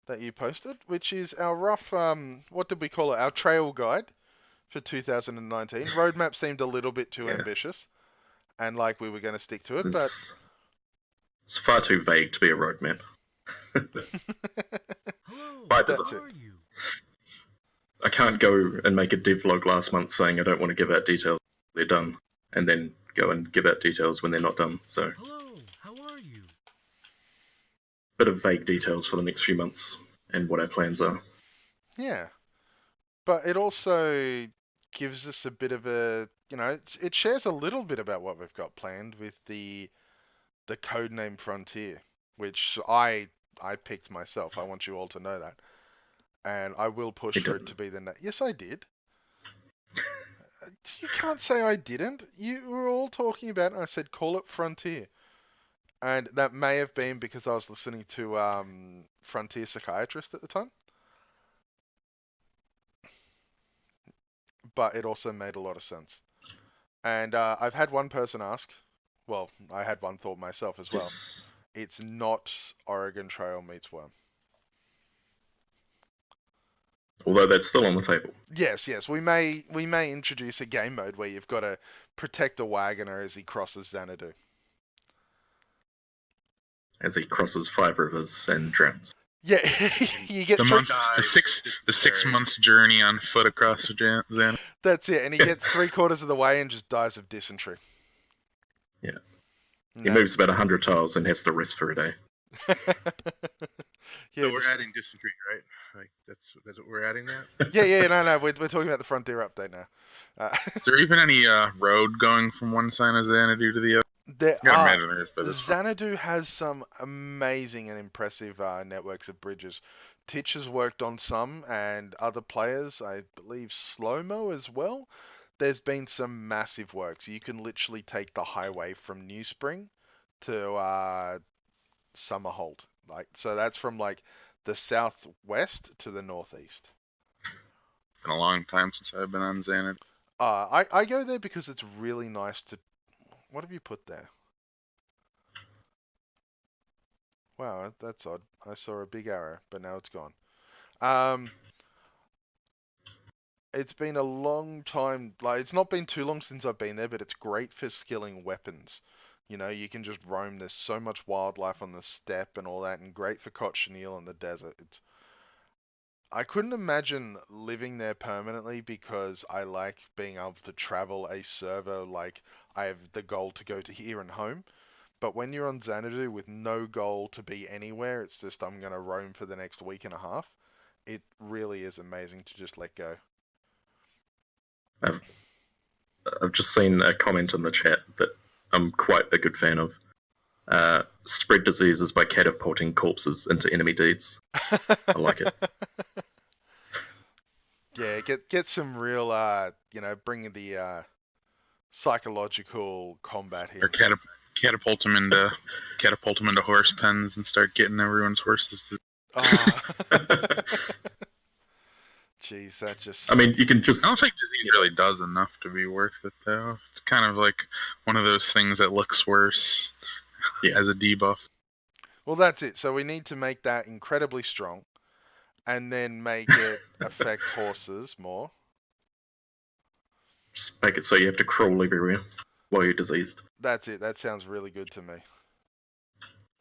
that you posted, which is our rough what did we call it? Our trail guide for 2019. Roadmap seemed a little bit too ambitious, and like we were going to stick to it, but it's far too vague to be a roadmap. Hello, That's how are you? I can't go and make a devlog last month saying I don't want to give out details when they're done, and then go and give out details when they're not done. So, hello, how are you? Bit of vague details for the next few months and what our plans are. Yeah, but it also gives us a bit of a, it shares a little bit about what we've got planned with the codename Frontier, which I picked myself. I want you all to know that. And I will push for it to be the name. Yes, I did. You can't say I didn't. You were all talking about it, and I said, call it Frontier. And that may have been because I was listening to Frontier Psychiatrist at the time. But it also made a lot of sense. And I've had one person ask, well, I had one thought myself as well. It's not Oregon Trail meets Wurm. Although that's still on the table. Yes. We may introduce a game mode where you've got to protect a wagoner as he crosses Xanadu. As he crosses 5 rivers and drowns. Yeah, you get the 6 month journey on foot across the Xanadu. That's it, and he gets 3/4 of the way and just dies of dysentery. Yeah. He moves about 100 tiles and has to rest for a day. Yeah, so we're adding dysentery, right? Like that's what we're adding now. Yeah. No. We're talking about the Frontier update now. Is there even any road going from one side of Xanadu to the other? Xanadu has some amazing and impressive networks of bridges. Titch has worked on some, and other players, I believe Slow-Mo as well. There's been some massive works. You can literally take the highway from New Spring to Summerhold. So that's from the southwest to the northeast. It's been a long time since I've been on Xanadu. I go there because it's really nice to... What have you put there? Wow, that's odd. I saw a big arrow, but now it's gone. It's been a long time. It's not been too long since I've been there, but it's great for skilling weapons. You can just roam. There's so much wildlife on the steppe and all that, and great for cochineal in the desert. I couldn't imagine living there permanently because I like being able to travel a server. I have the goal to go to here and home. But when you're on Xanadu with no goal to be anywhere, it's just I'm going to roam for the next week and a half. It really is amazing to just let go. I've just seen a comment in the chat that I'm quite a good fan of. Spread diseases by catapulting corpses into enemy deeds. I like it. Yeah, get some real, bringing the psychological combat here. Or catapult them into horse pens and start getting everyone's horses. Jeez, that just... I mean, you can just... I don't think disease really does enough to be worth it, though. It's kind of like one of those things that looks worse. as a debuff. Well, that's it. So we need to make that incredibly strong, and then make it affect horses more. Just make it so you have to crawl everywhere while you're diseased. That's it. That sounds really good to me.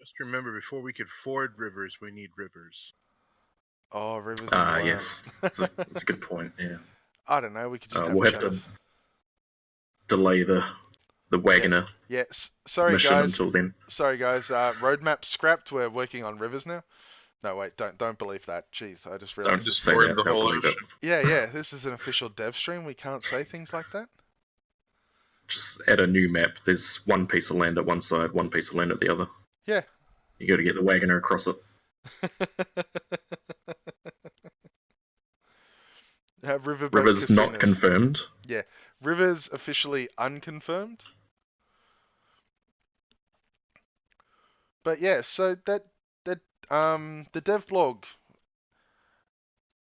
Just remember, before we could ford rivers, we need rivers. Oh, rivers. Yes. That's a good point, yeah. I don't know. We could just we'll have to delay the wagoner Sorry, mission guys. until then. Sorry, guys. Roadmap scrapped. We're working on rivers now. No, wait. Don't believe that. Jeez, I just realized. Don't just say that. The whole believe it. Yeah. This is an official dev stream. We can't say things like that. Just add a new map. There's one piece of land at one side, one piece of land at the other. Yeah. You got to get the wagoner across it. Rivers not confirmed. Yeah, rivers officially unconfirmed. But yeah, so that the dev blog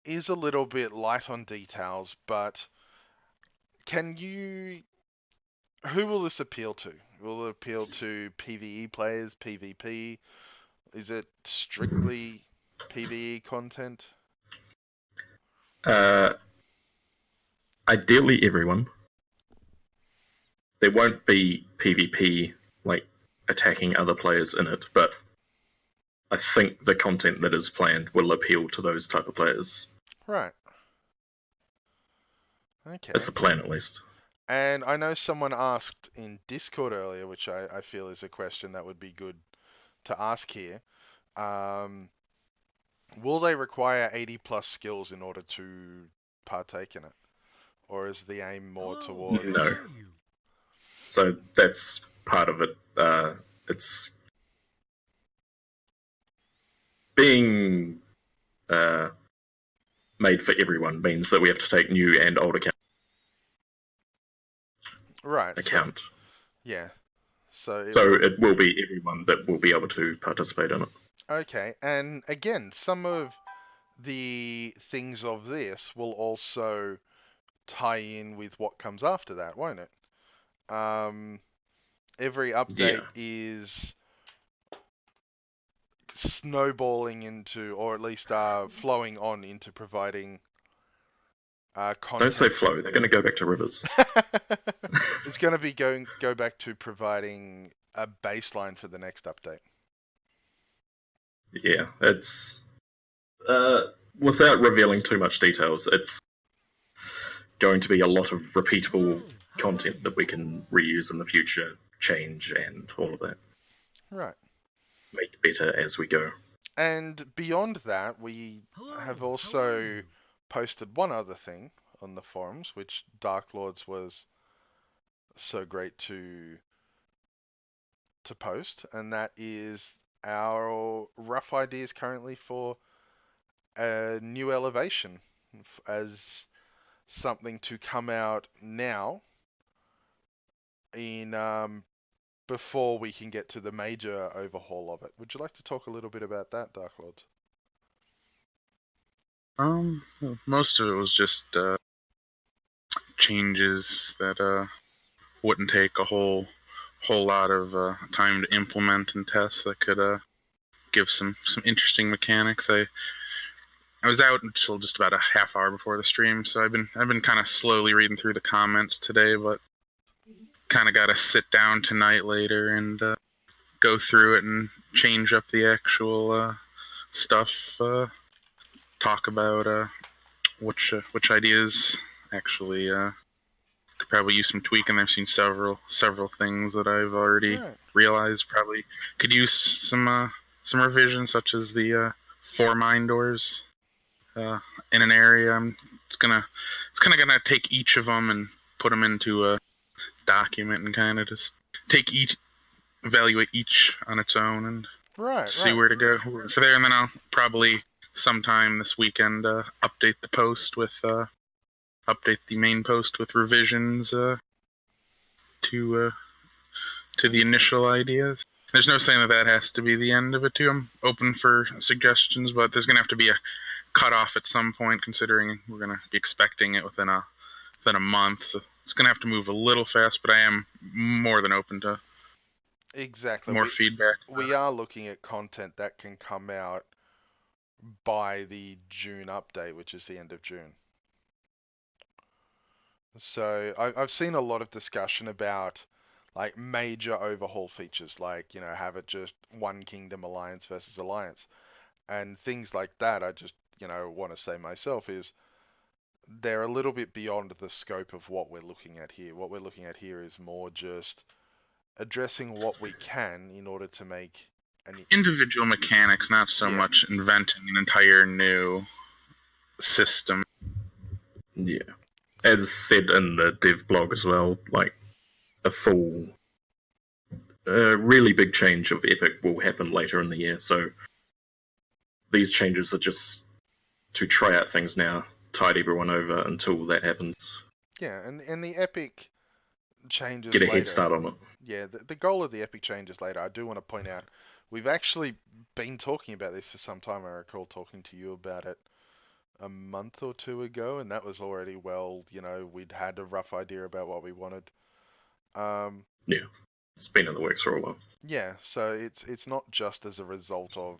is a little bit light on details, but who will this appeal to? Will it appeal to PvE players, PvP? Is it strictly PvE content? Ideally, everyone. There won't be PvP, like, attacking other players in it, but I think the content that is planned will appeal to those type of players. Right. Okay. That's the plan, at least. And I know someone asked in Discord earlier, which I feel is a question that would be good to ask here. Will they require 80 plus skills in order to partake in it? Or is the aim more towards... No. So that's part of it. It's being made for everyone means that we have to take new and old account. Right. Account. Yeah. So it will be everyone that will be able to participate in it. Okay, and again, some of the things of this will also tie in with what comes after that, won't it? Every update is snowballing into, or at least flowing on into providing content. Don't say flow, they're going to go back to rivers. It's going to be go back to providing a baseline for the next update. Yeah, it's... without revealing too much details, it's going to be a lot of repeatable content that we can reuse in the future, change, and all of that. Right. Make better as we go. And beyond that, we have also posted one other thing on the forums, which Dark Lords was so great to post, and that is our rough ideas currently for a new elevation as something to come out now in before we can get to the major overhaul of it. Would you like to talk a little bit about that, Dark Lords? Most of it was just changes that wouldn't take a whole lot of time to implement and test, that could give some interesting mechanics. I was out until just about a half hour before the stream, so I've been kind of slowly reading through the comments today, but kind of got to sit down tonight later and go through it and change up the actual stuff. Talk about which ideas actually could probably use some tweaking. I've seen several things that I've already realized probably could use some revision, such as the 4 mine doors in an area. It's kind of gonna take each of them and put them into a document and kind of just evaluate each on its own and see where to go for there. And then I'll probably sometime this weekend update the main post with revisions to the initial ideas. There's no saying that has to be the end of it too. I'm open for suggestions, but there's gonna have to be a cutoff at some point, considering we're gonna be expecting it within a month. So it's gonna have to move a little fast, but I am more than open to Exactly. more feedback. We are looking at content that can come out by the June update, which is the end of June. So I've seen a lot of discussion about like major overhaul features, like, you know, have it just one kingdom alliance versus alliance, and things like that. I just, you know, want to say myself is they're a little bit beyond the scope of what we're looking at here. What we're looking at here is more just addressing what we can in order to make an individual mechanics, not so much inventing an entire new system. Yeah. As said in the dev blog as well, like a full, really big change of Epic will happen later in the year. So these changes are just to try out things now, tide everyone over until that happens. Yeah, and the Epic changes get a later. head start on it. Yeah, the goal of the Epic changes later, I do want to point out, we've actually been talking about this for some time. I recall talking to you about it a month or two ago, and that was already, well, you know, we'd had a rough idea about what we wanted. Yeah, it's been in the works for a while. Yeah, so it's not just as a result of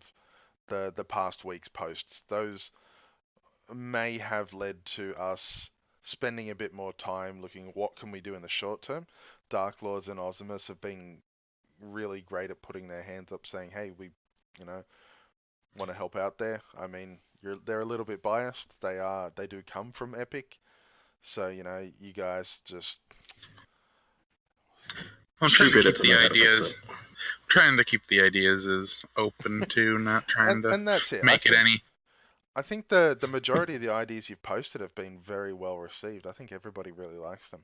the past week's posts. Those may have led to us spending a bit more time looking at what can we do in the short term. Dark Lords and Osimus have been really great at putting their hands up, saying, "Hey, we, you know, want to help out there." I mean, they're a little bit biased. They do come from Epic, so, you know, you guys just. I'm trying to keep the ideas. Trying to keep the ideas as open to, not trying to and that's it. make it any. I think the majority of the ideas you've posted have been very well received. I think everybody really likes them.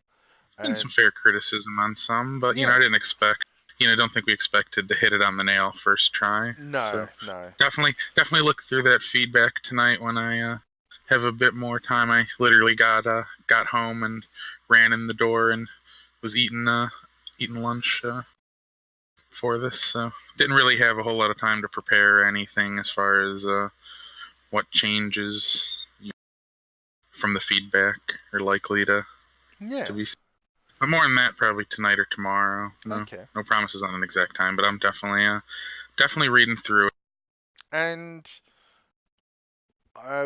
And some fair criticism on some, but you know, I didn't expect. You know, I don't think we expected to hit it on the nail first try. No, so no. Definitely look through that feedback tonight when I have a bit more time. I literally got home and ran in the door and was eating lunch for this, so didn't really have a whole lot of time to prepare anything as far as what changes from the feedback are likely to be. But more on that probably tonight or tomorrow. No promises on an exact time, but I'm definitely reading through it. And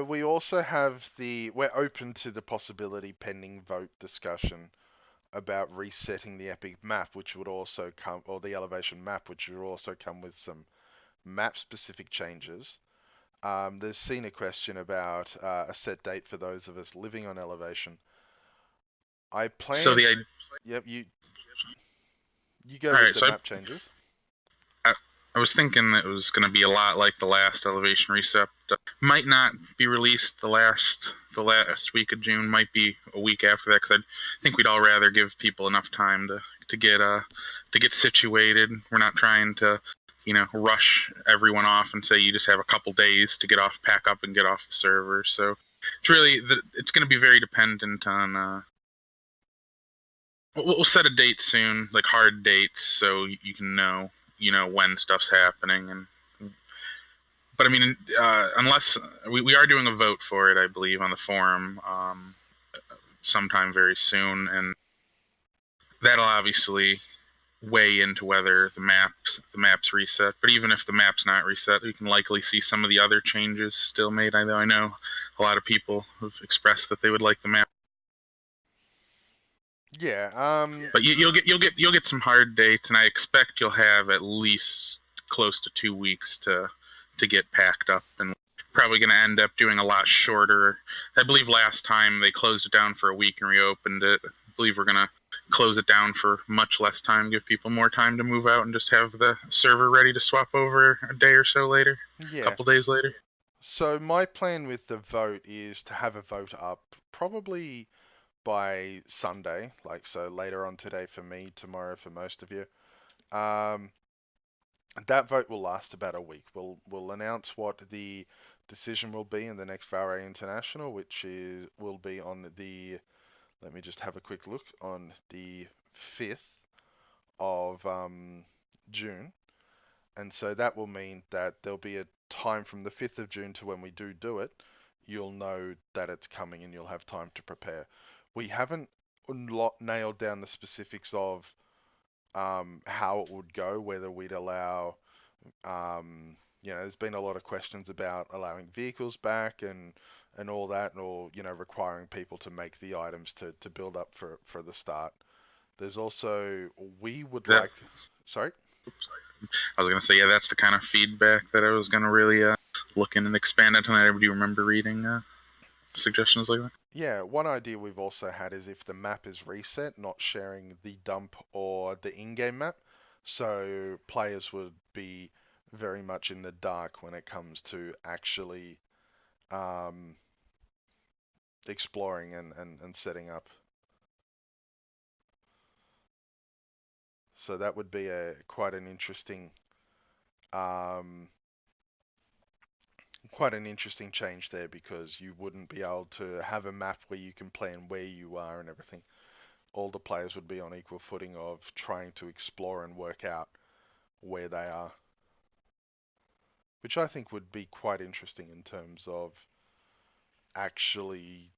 we also have we're open to the possibility, pending vote discussion, about resetting the Epic map, which would also come, or the elevation map, which would also come with some map-specific changes. There's seen a question about a set date for those of us living on elevation. I plan. So Yep, you go with the map changes. I was thinking it was going to be a lot like the last elevation reset. Might not be released the last week of June. Might be a week after that, because I think we'd all rather give people enough time to get situated. We're not trying to, you know, rush everyone off and say you just have a couple days to get off, pack up, and get off the server. So it's really it's going to be very dependent on. We'll set a date soon, like hard dates, so you can know, you know, when stuff's happening. But I mean, unless we are doing a vote for it, I believe, on the forum sometime very soon, and that'll obviously weigh into whether the maps reset. But even if the map's not reset, we can likely see some of the other changes still made. I know a lot of people have expressed that they would like the map. Yeah. But you'll get some hard dates, and I expect you'll have at least close to 2 weeks to get packed up, and probably going to end up doing a lot shorter. I believe last time they closed it down for a week and reopened it. I believe we're going to close it down for much less time, give people more time to move out, and just have the server ready to swap over a day or so later, a couple days later. So my plan with the vote is to have a vote up probably by Sunday, like, so later on today for me, tomorrow for most of you. That vote will last about a week. We'll announce what the decision will be in the next VARA International, which will be on the, let me just have a quick look, on the 5th of June. And so that will mean that there'll be a time from the 5th of June to when we do it. You'll know that it's coming and you'll have time to prepare. We haven't nailed down the specifics of how it would go, whether we'd allow, there's been a lot of questions about allowing vehicles back and all that, or requiring people to make the items to build up for the start. There's also sorry. I was going to say, yeah, that's the kind of feedback that I was going to really look in and expand it on. Do you remember reading suggestions like that? Yeah, one idea we've also had is if the map is reset, not sharing the dump or the in-game map, so players would be very much in the dark when it comes to actually exploring and setting up. So that would be quite an interesting change there, because you wouldn't be able to have a map where you can plan where you are and everything. All the players would be on equal footing of trying to explore and work out where they are, which I think would be quite interesting in terms of actually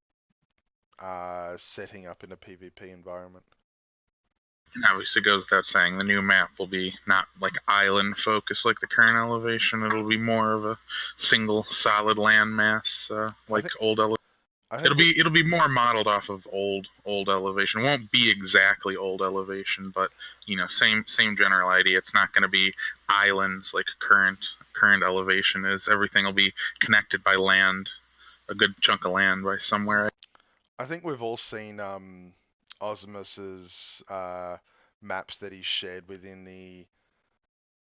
setting up in a PvP environment. And obviously, it goes without saying, the new map will be not like island focused like the current Elevation. It'll be more of a single solid landmass, old Elevation. It'll be more modeled off of old Elevation. It won't be exactly old Elevation, but same general idea. It's not going to be islands like current Elevation is. Everything will be connected by land, a good chunk of land by somewhere. I think we've all seen Osmus's maps that he's shared within the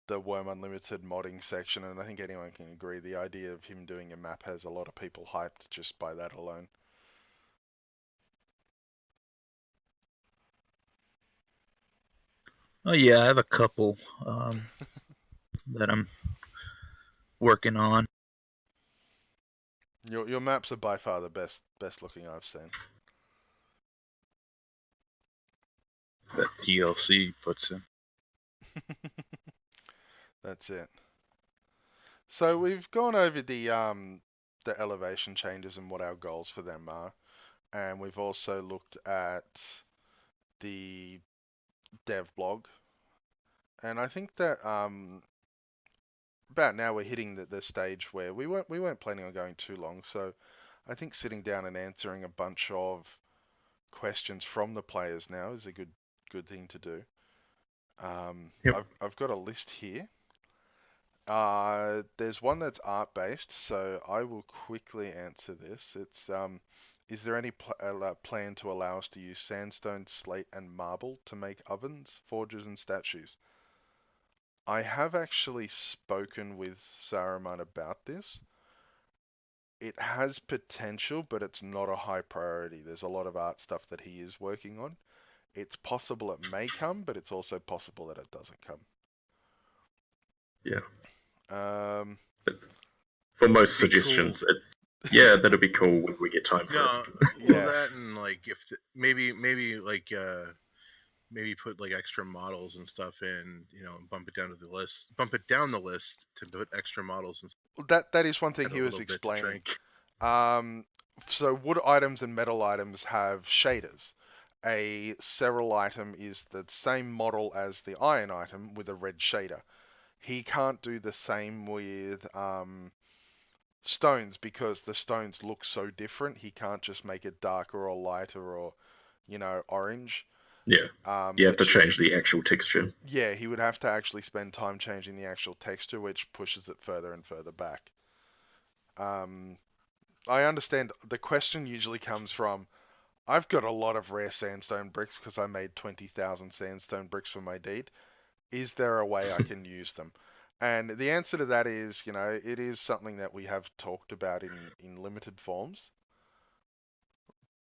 Wurm Unlimited modding section, and I think anyone can agree the idea of him doing a map has a lot of people hyped just by that alone. Oh yeah, I have a couple that I'm working on. Your maps are by far the best looking I've seen. That DLC puts in. That's it. So we've gone over the elevation changes and what our goals for them are, and we've also looked at the dev blog, and I think that about now we're hitting the stage where we weren't planning on going too long, so I think sitting down and answering a bunch of questions from the players now is a good thing to do. Yep. I've got a list here. There's one that's art based, so I will quickly answer this. It's is there any plan to allow us to use sandstone, slate, and marble to make ovens, forges, and statues? I have actually spoken with Saruman about this. It has potential, but it's not a high priority. There's a lot of art stuff that he is working on. It's possible it may come, but it's also possible that it doesn't come. Yeah. For most suggestions, cool. It's that'd be cool when we get time for it. Yeah, that and maybe put extra models and stuff in, and bump it down the list to put extra models and that is one thing he was explaining. So wood items and metal items have shaders. A Serral item is the same model as the iron item with a red shader. He can't do the same with stones because the stones look so different. He can't just make it darker or lighter or, orange. Yeah. You have to change the actual texture. Yeah, he would have to actually spend time changing the actual texture, which pushes it further and further back. I understand the question usually comes from, I've got a lot of rare sandstone bricks because I made 20,000 sandstone bricks for my deed. Is there a way I can use them? And the answer to that is, it is something that we have talked about in limited forms,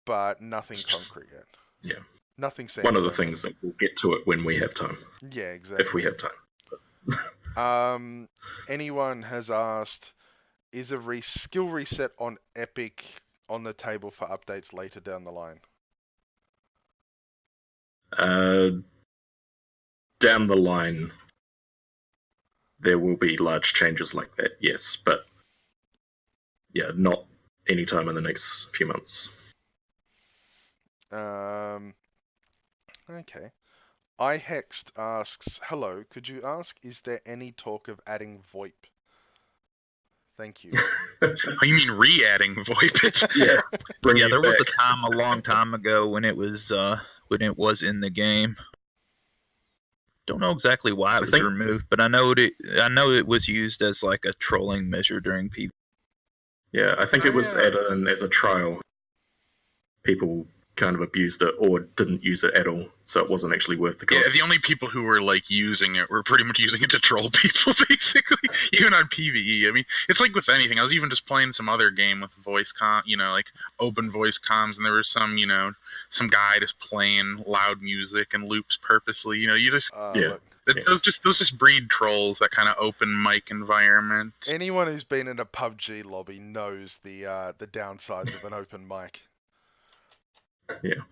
but nothing concrete yet. Yeah. Nothing sandstone. One of the things that we'll get to it when we have time. Yeah, exactly. If we have time. Anyone has asked, is a skill reset on Epic on the table for updates later down the line? Down the line, there will be large changes like that, yes, but not anytime in the next few months. Okay. iHext asks, hello, could you ask, is there any talk of adding VoIP? Thank you. Oh, you mean re-adding VoIP? Yeah, Yeah, there was a time a long time ago when it was in the game. Don't know exactly why it was removed, but I know it was used as like a trolling measure during PvP. Yeah, I think it was added in as a trial. People kind of abused it or didn't use it at all, so it wasn't actually worth the cost. Yeah, the only people who were like using it were pretty much using it to troll people, basically. Even on PvE. I mean, it's like with anything. I was even just playing some other game with voice like open voice comms, and there was some guy just playing loud music and loops purposely. You just those just breed trolls, that kind of open mic environment. Anyone who's been in a PUBG lobby knows the downsides of an open mic. Yeah.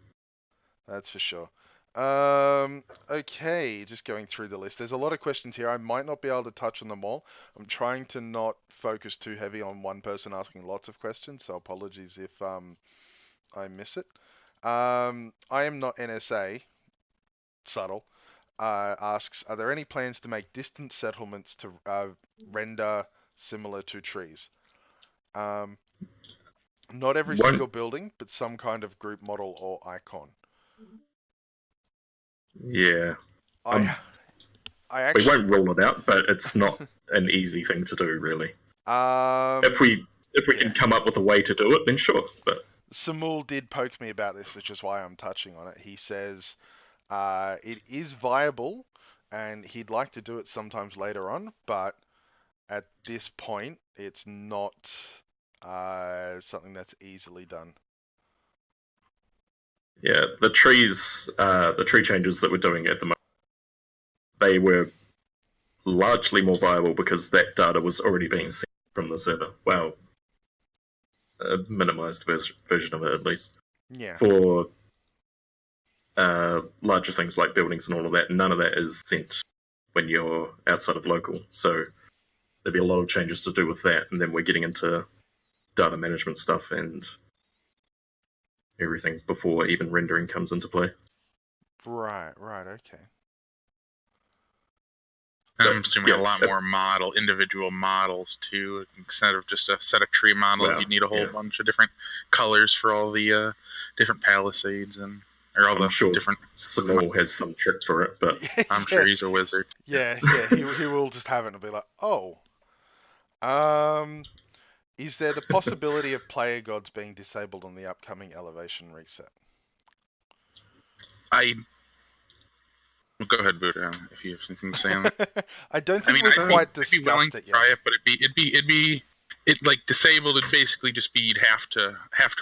That's for sure. Okay, just going through the list. There's a lot of questions here. I might not be able to touch on them all. I'm trying to not focus too heavy on one person asking lots of questions, so apologies if I miss it. I am not NSA. Subtle. Asks, are there any plans to make distant settlements to render similar to trees? Not every single building, but some kind of group model or icon. Yeah. I actually... We won't rule it out, but it's not an easy thing to do, really. If we can come up with a way to do it, then sure. But Samul did poke me about this, which is why I'm touching on it. He says it is viable, and he'd like to do it sometimes later on, but at this point, it's not something that's easily done. Yeah, the tree changes that we're doing at the moment, they were largely more viable because that data was already being sent from the server. Well, a minimized version of it, at least. Yeah. For larger things like buildings and all of that, none of that is sent when you're outside of local. So there'd be a lot of changes to do with that, and then we're getting into data management stuff and everything before even rendering comes into play. Right, okay. I'm assuming a lot more individual models too. Instead of just a set of tree models, you'd need a whole bunch of different colors for all the different palisades or all the different. Simul has some trick for it, but I'm sure he's a wizard. Yeah, he will just have it and be like, oh. Is there the possibility of player gods being disabled on the upcoming elevation reset? Go ahead, Buddha, if you have something to say on that. I don't think we've quite discussed it yet. Try it, but like disabled. It'd basically just be you'd have to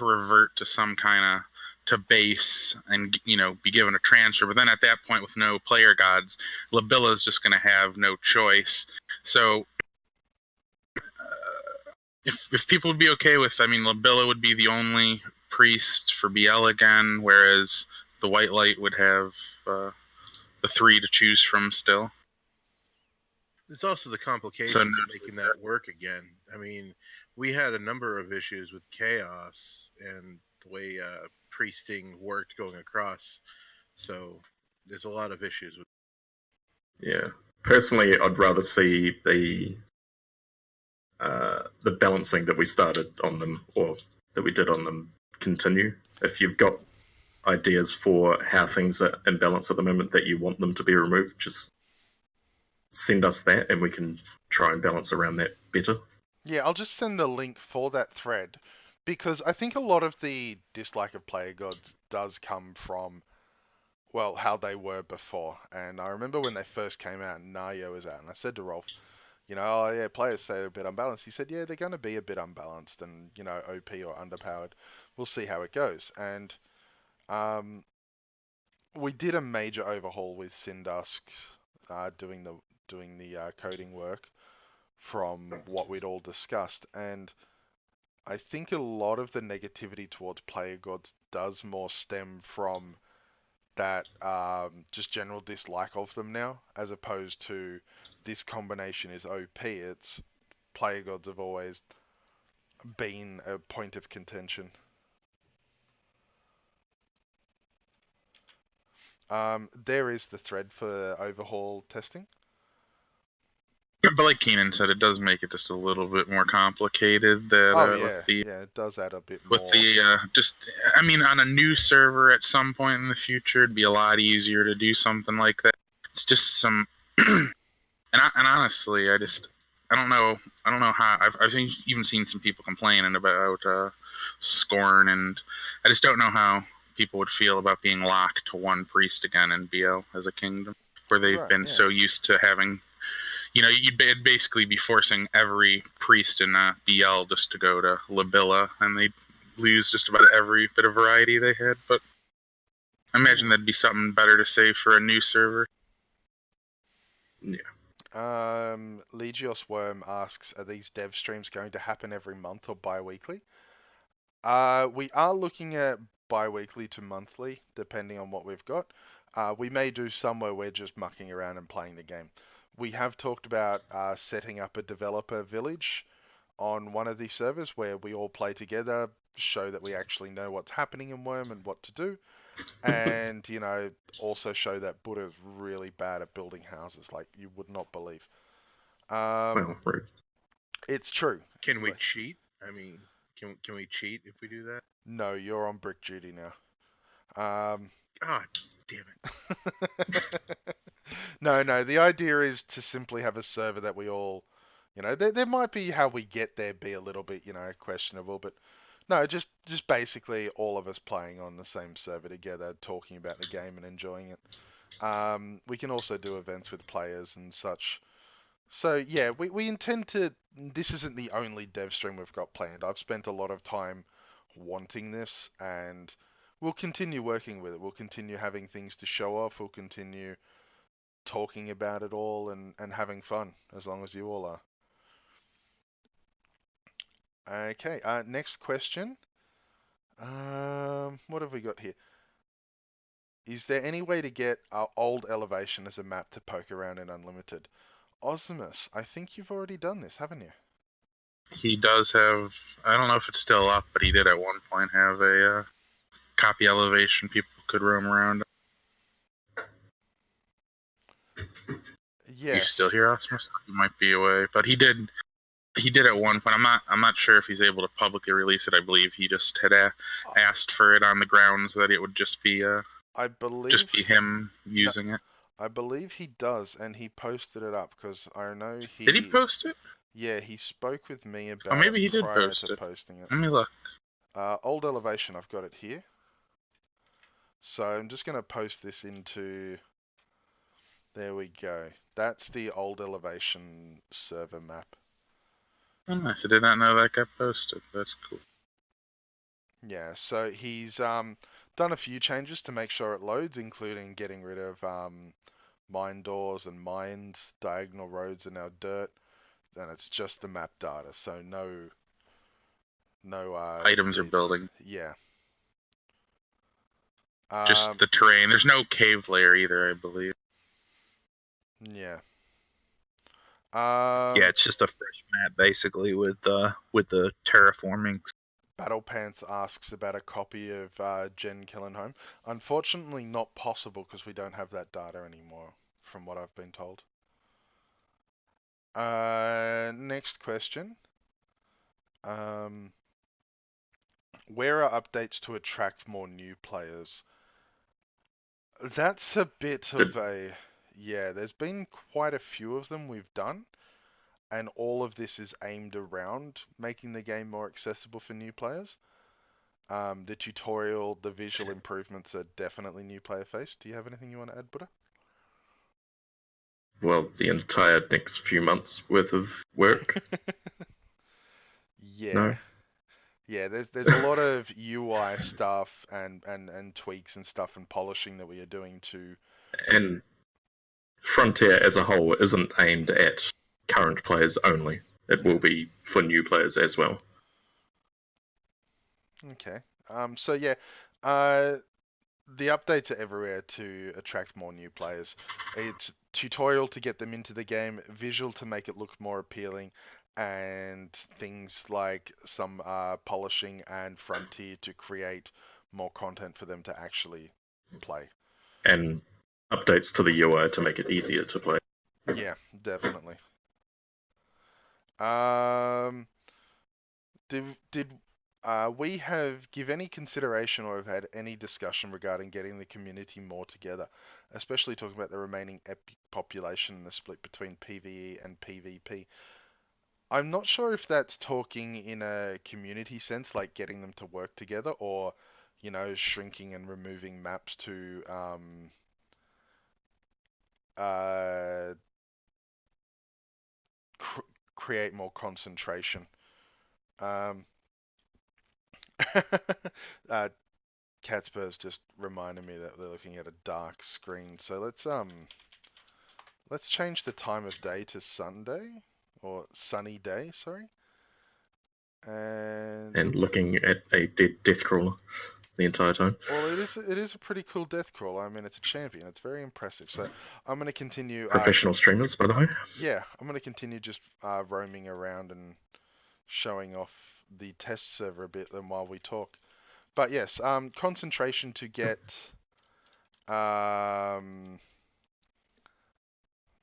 revert to some kind of base and be given a transfer. But then at that point, with no player gods, Labilla is just going to have no choice. So if people would be okay with, Labilla would be the only priest for BL again, whereas the White Light would have the 3 to choose from still. There's also the complications of making that work again. I mean, we had a number of issues with Chaos and the way priesting worked going across. So there's a lot of issues with. Yeah, personally, I'd rather see the balancing that we started on them, or that we did on them, continue. If you've got ideas for how things are in balance at the moment that you want them to be removed, just send us that and we can try and balance around that better. Yeah, I'll just send the link for that thread, because I think a lot of the dislike of player gods does come from, well, how they were before. And I remember when they first came out and Nayo was out, and I said to Rolf, players say they're a bit unbalanced. He said, yeah, they're going to be a bit unbalanced and, OP or underpowered. We'll see how it goes. And we did a major overhaul with Syndusk doing the coding work from what we'd all discussed, and I think a lot of the negativity towards player gods does more stem from that just general dislike of them now, as opposed to this combination is OP. It's player gods have always been a point of contention. There is the thread for overhaul testing. But like Keenan said, it does make it just a little bit more complicated. That it does add a bit with more. On a new server at some point in the future, it'd be a lot easier to do something like that. It's just some, and honestly, I don't know how I've even seen some people complaining about Scorn, and I just don't know how people would feel about being locked to one priest again in BL as a kingdom, where they've been so used to having. You'd basically be forcing every priest in BL just to go to Labilla, and they'd lose just about every bit of variety they had. But I imagine that'd be something better to say for a new server. Yeah. Legios Worm asks, are these dev streams going to happen every month or bi-weekly? We are looking at bi-weekly to monthly, depending on what we've got. We may do some where we're just mucking around and playing the game. We have talked about setting up a developer village on one of these servers where we all play together, show that we actually know what's happening in Wurm and what to do, and also show that Buddha's really bad at building houses like you would not believe. Well, rude. It's true. Can we cheat? I mean, can we cheat if we do that? No, you're on brick duty now. God damn it. No. The idea is to simply have a server that we all, there might be how we get there be a little bit, questionable, but no, just basically all of us playing on the same server together, talking about the game and enjoying it. We can also do events with players and such. So yeah, we intend to. This isn't the only dev stream we've got planned. I've spent a lot of time wanting this, and we'll continue working with it. We'll continue having things to show off. We'll continue talking about it all and having fun, as long as you all are. Okay, next question. What have we got here? Is there any way to get our old elevation as a map to poke around in Unlimited? Osimus, I think you've already done this, haven't you? He does have, I don't know if it's still up, but he did at one point have a copy elevation people could roam around. Yes. You still hear Osimus? He might be away, but he did at one point. I'm not sure if he's able to publicly release it. I believe he just had asked for it on the grounds that it would just be just be him using it. I believe he does, and he posted it up because I know he. Did he post it? Yeah, he spoke with me about. Oh, maybe he it did prior post to it. Posting it. Let me look. Old elevation, I've got it here. So I'm just going to post this into. There we go. That's the old elevation server map. Oh, nice. I did not know that got posted. That's cool. Yeah, so he's done a few changes to make sure it loads, including getting rid of mine doors and mines. Diagonal roads are now dirt, and it's just the map data. So no items are building. Yeah. Just the terrain. There's no cave layer either, I believe. Yeah. Yeah, it's just a fresh map basically with the terraforming. Battle Pants asks about a copy of Jen Killenhome. Unfortunately, not possible because we don't have that data anymore, from what I've been told. Next question. Where are updates to attract more new players? That's a bit of a... Yeah, there's been quite a few of them we've done, and all of this is aimed around making the game more accessible for new players. The tutorial, the visual improvements are definitely new player faced. Do you have anything you want to add, Buddha? Well, the entire next few months worth of work. Yeah. No. Yeah, there's a lot of UI stuff and tweaks and stuff and polishing that we are doing to... And Frontier as a whole isn't aimed at current players only. It will be for new players as well. Okay. So yeah, the updates are everywhere to attract more new players. It's tutorial to get them into the game, visual to make it look more appealing, and things like some polishing and Frontier to create more content for them to actually play. and updates to the UI to make it easier to play. Yeah, definitely. Did we have give any consideration or have had any discussion regarding getting the community more together, especially talking about the remaining epic population and the split between PvE and PvP? I'm not sure if that's talking in a community sense, like getting them to work together, or, shrinking and removing maps to create more concentration. Catspur's just reminded me that they're looking at a dark screen. So let's change the time of day to Sunday or sunny day. Sorry. And looking at a death crawler the entire time. Well, it is a pretty cool death crawler. I mean, it's a champion. It's very impressive. So I'm going to continue. Professional streamers, by the way. Yeah, I'm going to continue just roaming around and showing off the test server a bit then while we talk. But yes, concentration to get.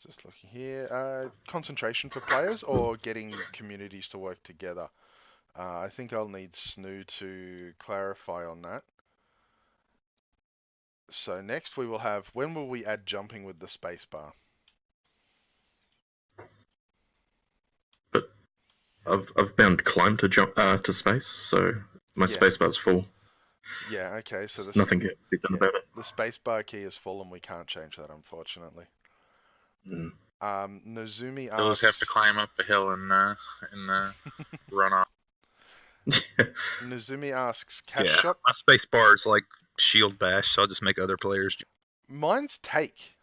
Just looking here. Concentration for players or getting communities to work together. I think I'll need Snoo to clarify on that. So next we will have, when will we add jumping with the spacebar? But I've bound climb to jump to space, so my spacebar's full. Yeah, okay. So there's nothing can be done about it. The spacebar key is full and we can't change that, unfortunately. Mm. Nozumi asks... You'll just have to climb up the hill and run off. Nozumi asks, cash shop? My spacebar is like shield bash, so I'll just make other players. Mine's take.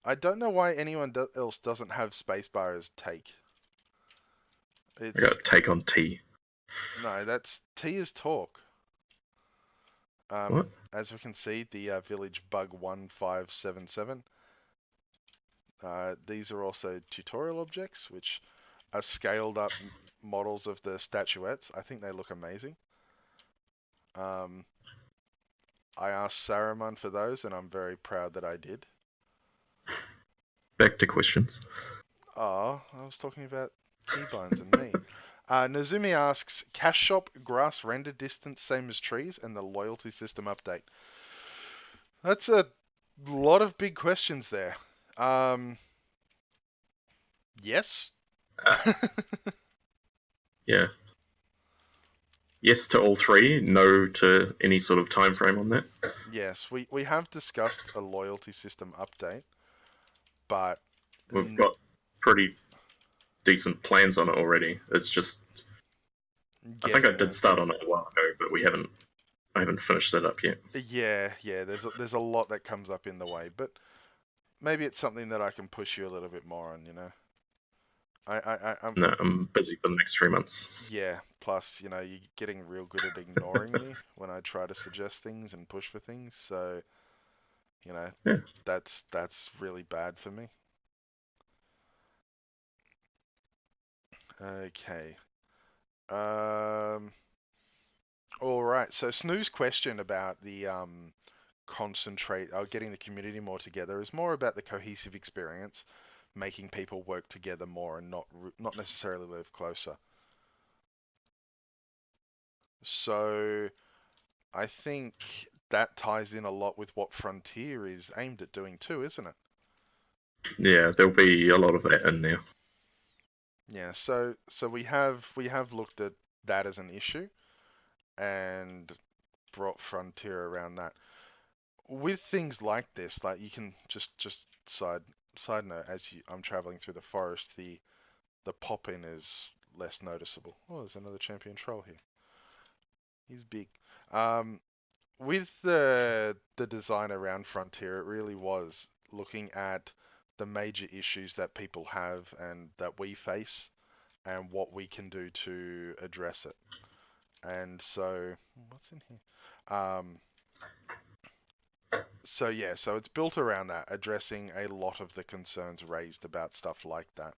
I don't know why anyone else doesn't have spacebar as take. I got take on T. No, that's T is talk. What? As we can see, the village bug 1577. These are also tutorial objects, which are scaled up models of the statuettes. I think they look amazing. I asked Saruman for those, and I'm very proud that I did. Back to questions. Oh, I was talking about keybinds and me. Nozumi asks, cash shop, grass render distance, same as trees, and the loyalty system update. That's a lot of big questions there. Yes? Yeah. Yes to all three, no to any sort of time frame on that. Yes, we have discussed a loyalty system update, but... We've got pretty decent plans on it already. It's just... I think I did start on it a while ago, but I haven't finished it up yet. Yeah, there's a lot that comes up in the way, but maybe it's something that I can push you a little bit more on, I'm busy for the next 3 months. Yeah, plus, you're getting real good at ignoring me when I try to suggest things and push for things, so, that's really bad for me. Okay. Alright, so Snoo's question about the getting the community more together is more about the cohesive experience, making people work together more and not necessarily live closer. So I think that ties in a lot with what Frontier is aimed at doing too, isn't it? Yeah, there'll be a lot of that in there. Yeah, so we have looked at that as an issue and brought Frontier around that. With things like this, like you can just side note, I'm traveling through the forest, the pop-in is less noticeable. Oh, there's another champion troll here. He's big. With the design around Frontier, it really was looking at the major issues that people have and that we face and what we can do to address it. And so, what's in here? So it's built around that, addressing a lot of the concerns raised about stuff like that.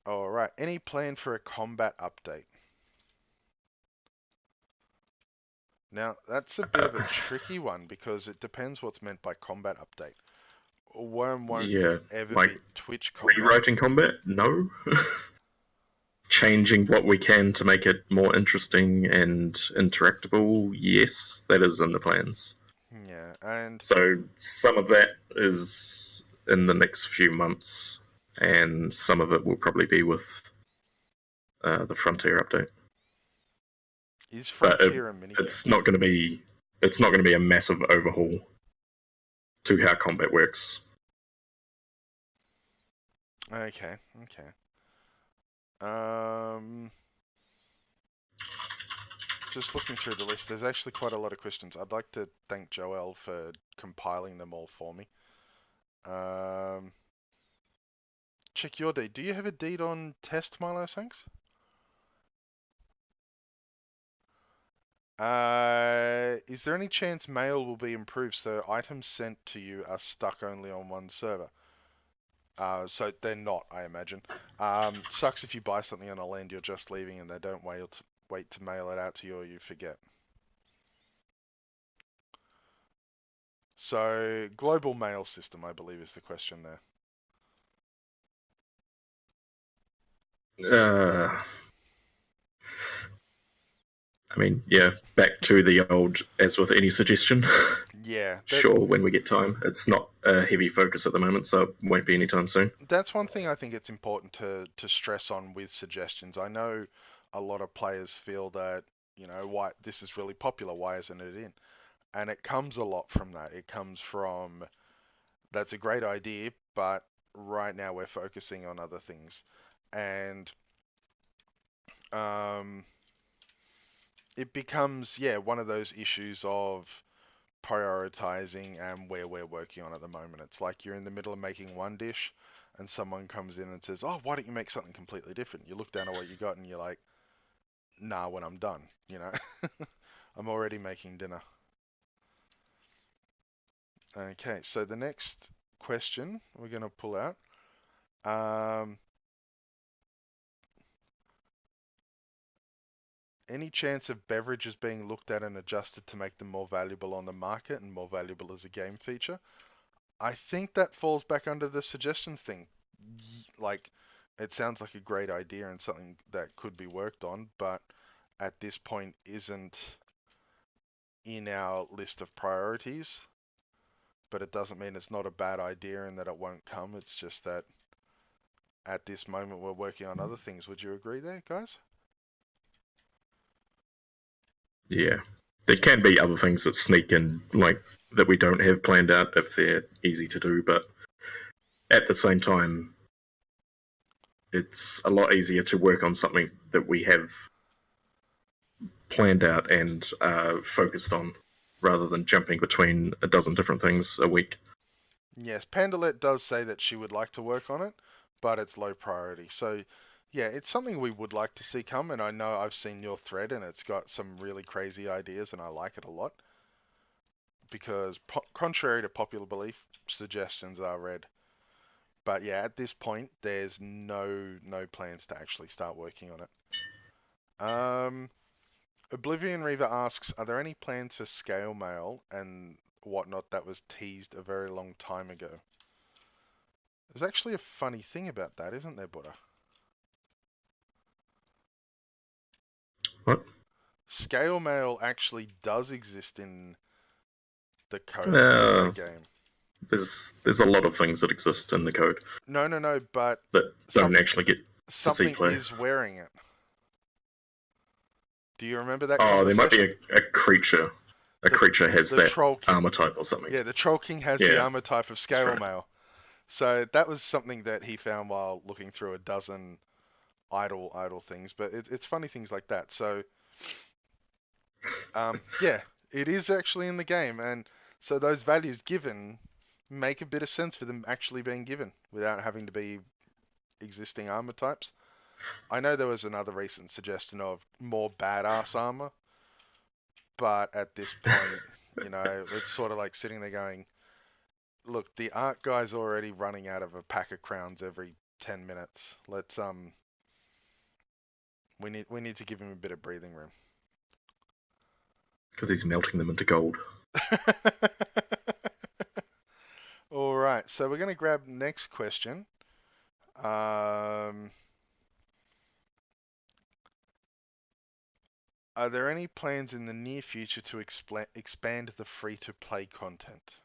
Alright, any plan for a combat update? Now, that's a bit of a tricky one because it depends what's meant by combat update. Wurm won't ever like be Twitch combat. rewriting combat? No. Changing what we can to make it more interesting and interactable? Yes, that is in the plans. Yeah, and so some of that is in the next few months, and some of it will probably be with the Frontier update. Is Frontier a minigame? It's not going to be. It's not going to be a massive overhaul to how combat works. Okay. Just looking through the list, there's actually quite a lot of questions. I'd like to thank Joel for compiling them all for me. Check your deed. Do you have a deed on test, Milo Sanks? Is there any chance mail will be improved so items sent to you are stuck only on one server? So they're not, I imagine. Sucks if you buy something on a land you're just leaving and they don't wait to mail it out to you or you forget. So global mail system, I believe, is the question there. I mean, yeah, back to the old, as with any suggestion. Yeah. Sure, when we get time. It's not a heavy focus at the moment, so it won't be anytime soon. That's one thing I think it's important to stress on with suggestions. I know a lot of players feel that, why this is really popular, why isn't it in? And it comes a lot from that. It comes from, that's a great idea, but right now we're focusing on other things. And it becomes, one of those issues of prioritizing and where we're working on at the moment. It's like you're in the middle of making one dish and someone comes in and says, oh, why don't you make something completely different? You look down at what you got and you're like, nah, when I'm done, I'm already making dinner. Okay, so the next question we're going to pull out. Any chance of beverages being looked at and adjusted to make them more valuable on the market and more valuable as a game feature? I think that falls back under the suggestions thing. Like, it sounds like a great idea and something that could be worked on, but at this point isn't in our list of priorities. But it doesn't mean it's not a bad idea and that it won't come. It's just that at this moment we're working on other things. Would you agree there, guys? Yeah. There can be other things that sneak in, like, that we don't have planned out if they're easy to do, but at the same time, it's a lot easier to work on something that we have planned out and focused on, rather than jumping between a dozen different things a week. Yes, Pandalet does say that she would like to work on it, but it's low priority. So, yeah, it's something we would like to see come, and I know I've seen your thread, and it's got some really crazy ideas, and I like it a lot. Because, contrary to popular belief, suggestions are read. But yeah, at this point, there's no plans to actually start working on it. Oblivion Reaver asks, are there any plans for scale mail and whatnot that was teased a very long time ago? There's actually a funny thing about that, isn't there, Buddha? What? Scale mail actually does exist in the code of the game. There's a lot of things that exist in the code. No, but that don't actually get to see something play. is wearing it. Do you remember that conversation? There might be a creature. A creature has that armor type or something. Yeah, the Troll King has the armor type of scale mail. So that was something that he found while looking through a dozen idle things. But it's funny things like that. So, yeah, it is actually in the game. And so those values given make a bit of sense for them actually being given without having to be existing armor types. I know there was another recent suggestion of more badass armor, but at this point, it's sort of like sitting there going, look, the art guy's already running out of a pack of crowns every 10 minutes. Let's we need to give him a bit of breathing room. Because he's melting them into gold. All right, so we're going to grab next question. Are there any plans in the near future to expand the free-to-play content?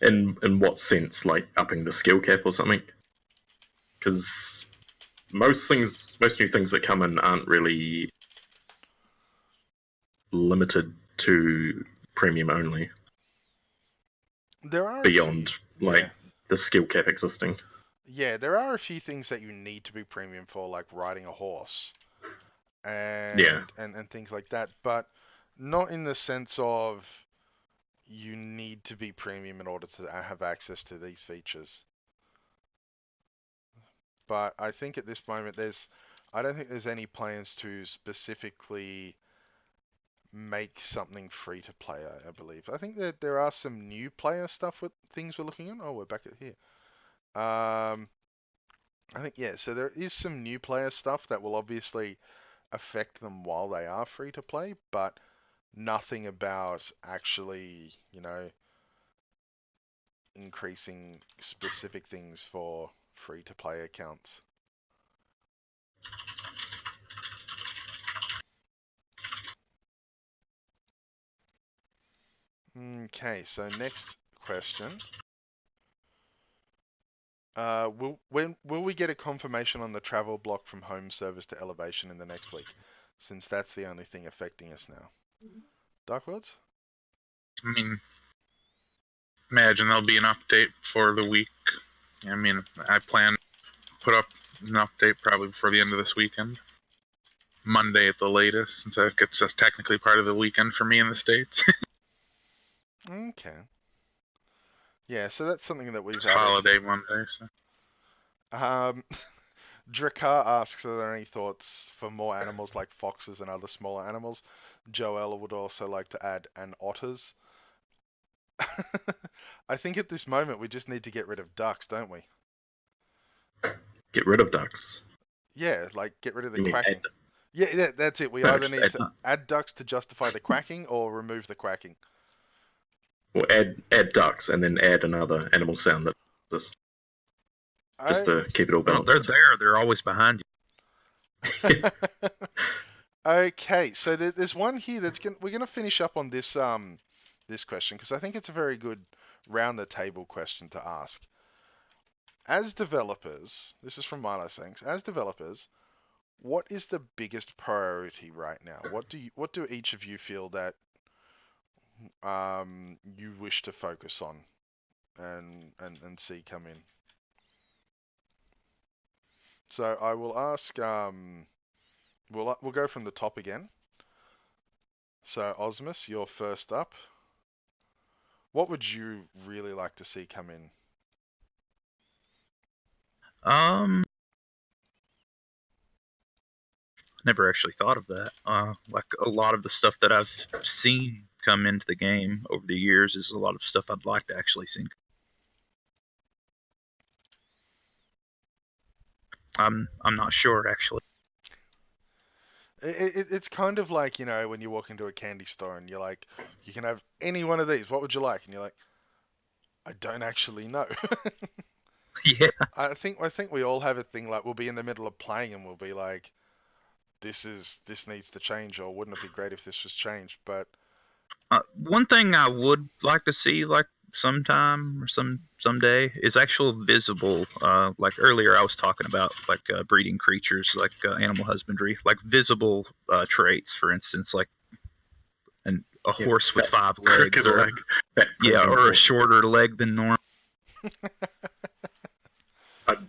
In what sense? Like upping the skill cap or something? Because most new things that come in aren't really limited to premium only. There are beyond the skill cap existing. Yeah, there are a few things that you need to be premium for, like riding a horse, and things like that. But not in the sense of you need to be premium in order to have access to these features. But I think at this moment I don't think there's any plans to specifically make something free to play, I believe. I think that there are some new player stuff with things we're looking at. Oh, we're back at here. I think, so there is some new player stuff that will obviously affect them while they are free to play, but nothing about actually, increasing specific things for free to play accounts. Okay, so next question. Will we get a confirmation on the travel block from home servers to elevation in the next week? Since that's the only thing affecting us now. Darkworlds? I mean, imagine there'll be an update for the week. I mean, I plan to put up an update probably before the end of this weekend. Monday at the latest, since that gets us technically part of the weekend for me in the States. Okay. Yeah, so that's something that we've added. Holiday Monday, so. Drakar asks, are there any thoughts for more animals like foxes and other smaller animals? Joel would also like to add an otters. I think at this moment we just need to get rid of ducks, don't we? Get rid of ducks? Yeah, like get rid of the quacking. Yeah, that's it. We either need to add ducks to justify the quacking or remove the quacking. Or add ducks and then add another animal sound that just to keep it all balanced. They're there. They're always behind you. Okay, so there's one here we're gonna finish up on this this question because I think it's a very good round the table question to ask. As developers, this is from Milo Sanks. As developers, what is the biggest priority right now? What do each of you feel that you wish to focus on and see come in? So I will ask. We'll go from the top again. So Osmus, you're first up. What would you really like to see come in? Never actually thought of that. Like a lot of the stuff that I've seen come into the game over the years is a lot of stuff I'd like to actually see. I'm not sure actually. It's kind of like, when you walk into a candy store and you're like, you can have any one of these. What would you like? And you're like, I don't actually know. Yeah. I think we all have a thing like we'll be in the middle of playing and we'll be like, this needs to change, or wouldn't it be great if this was changed? But one thing I would like to see, like sometime or someday, is actual visible. Like earlier, I was talking about like breeding creatures, like animal husbandry, like visible traits, for instance, like a horse with 5 legs, or or a shorter leg than normal.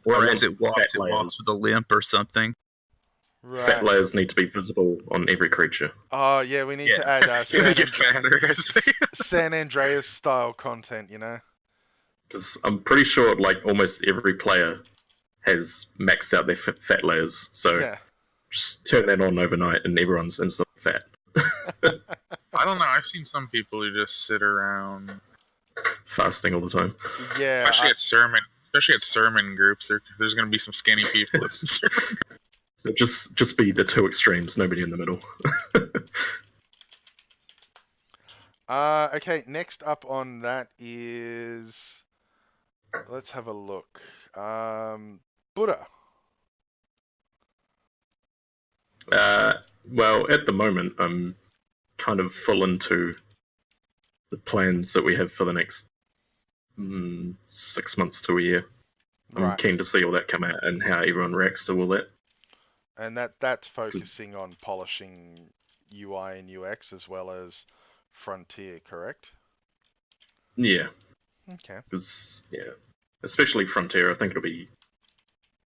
Or as it walks with a limp or something. Right. Fat layers need to be visible on every creature. Oh yeah, we need to add San Andreas style content, Because I'm pretty sure like almost every player has maxed out their fat layers, so just turn that on overnight and everyone's instantly fat. I don't know. I've seen some people who just sit around fasting all the time. Yeah, especially at Especially at sermon groups, there's going to be some skinny people at some sermon groups. Just be the two extremes, nobody in the middle. Okay, next up on that is... Let's have a look. Buddha. Well, at the moment, I'm kind of full into the plans that we have for the next 6 months to a year. I'm keen to see all that come out and how everyone reacts to all that. And that's focusing on polishing UI and UX as well as Frontier, correct? Yeah. Okay. Because, yeah, especially Frontier, I think it'll be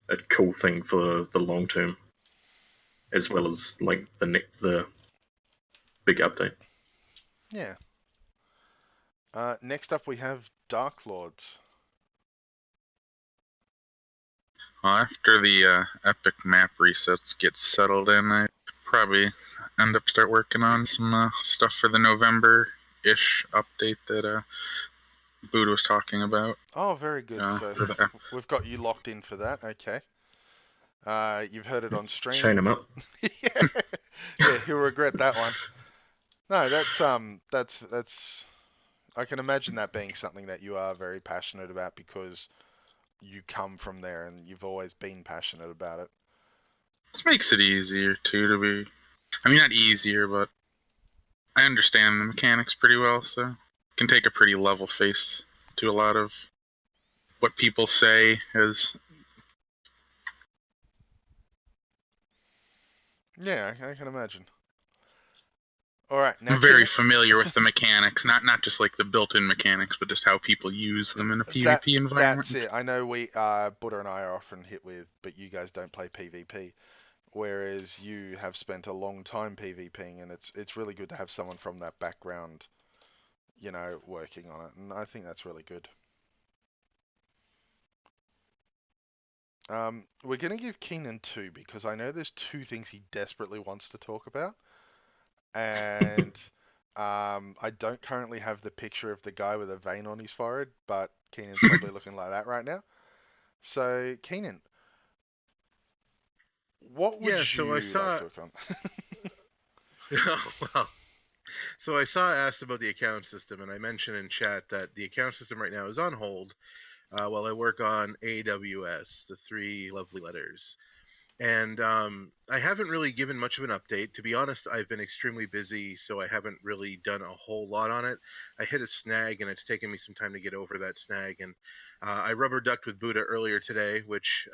a cool thing for the long term, as well as like the big update. Yeah. Next up we have Dark Lords. Well, after the epic map resets get settled in, I probably start working on some stuff for the November-ish update that Buddha was talking about. Oh, very good. So we've got you locked in for that. Okay. You've heard it on stream. Chain him up. Yeah, he'll regret that one. No, that's. I can imagine that being something that you are very passionate about because you come from there and you've always been passionate about it. This makes it easier too to be. I mean, not easier, but I understand the mechanics pretty well, so can take a pretty level face to a lot of what people say as. Yeah, I can imagine. All right, now I'm very familiar with the mechanics, not just like the built-in mechanics, but just how people use them in a PvP environment. That's it. I know Buddha and I are often hit with, but you guys don't play PvP, whereas you have spent a long time PvPing, and it's really good to have someone from that background, working on it, and I think that's really good. We're going to give Keenan 2 because I know there's 2 things he desperately wants to talk about. And I don't currently have the picture of the guy with a vein on his forehead, but Keenan's probably looking like that right now. So, Keenan, what would you like to work on? Well, so I asked about the account system, and I mentioned in chat that the account system right now is on hold while I work on AWS, the 3 lovely letters. And I haven't really given much of an update. To be honest, I've been extremely busy, so I haven't really done a whole lot on it. I hit a snag, and it's taken me some time to get over that snag. And I rubber ducked with Buddha earlier today, which,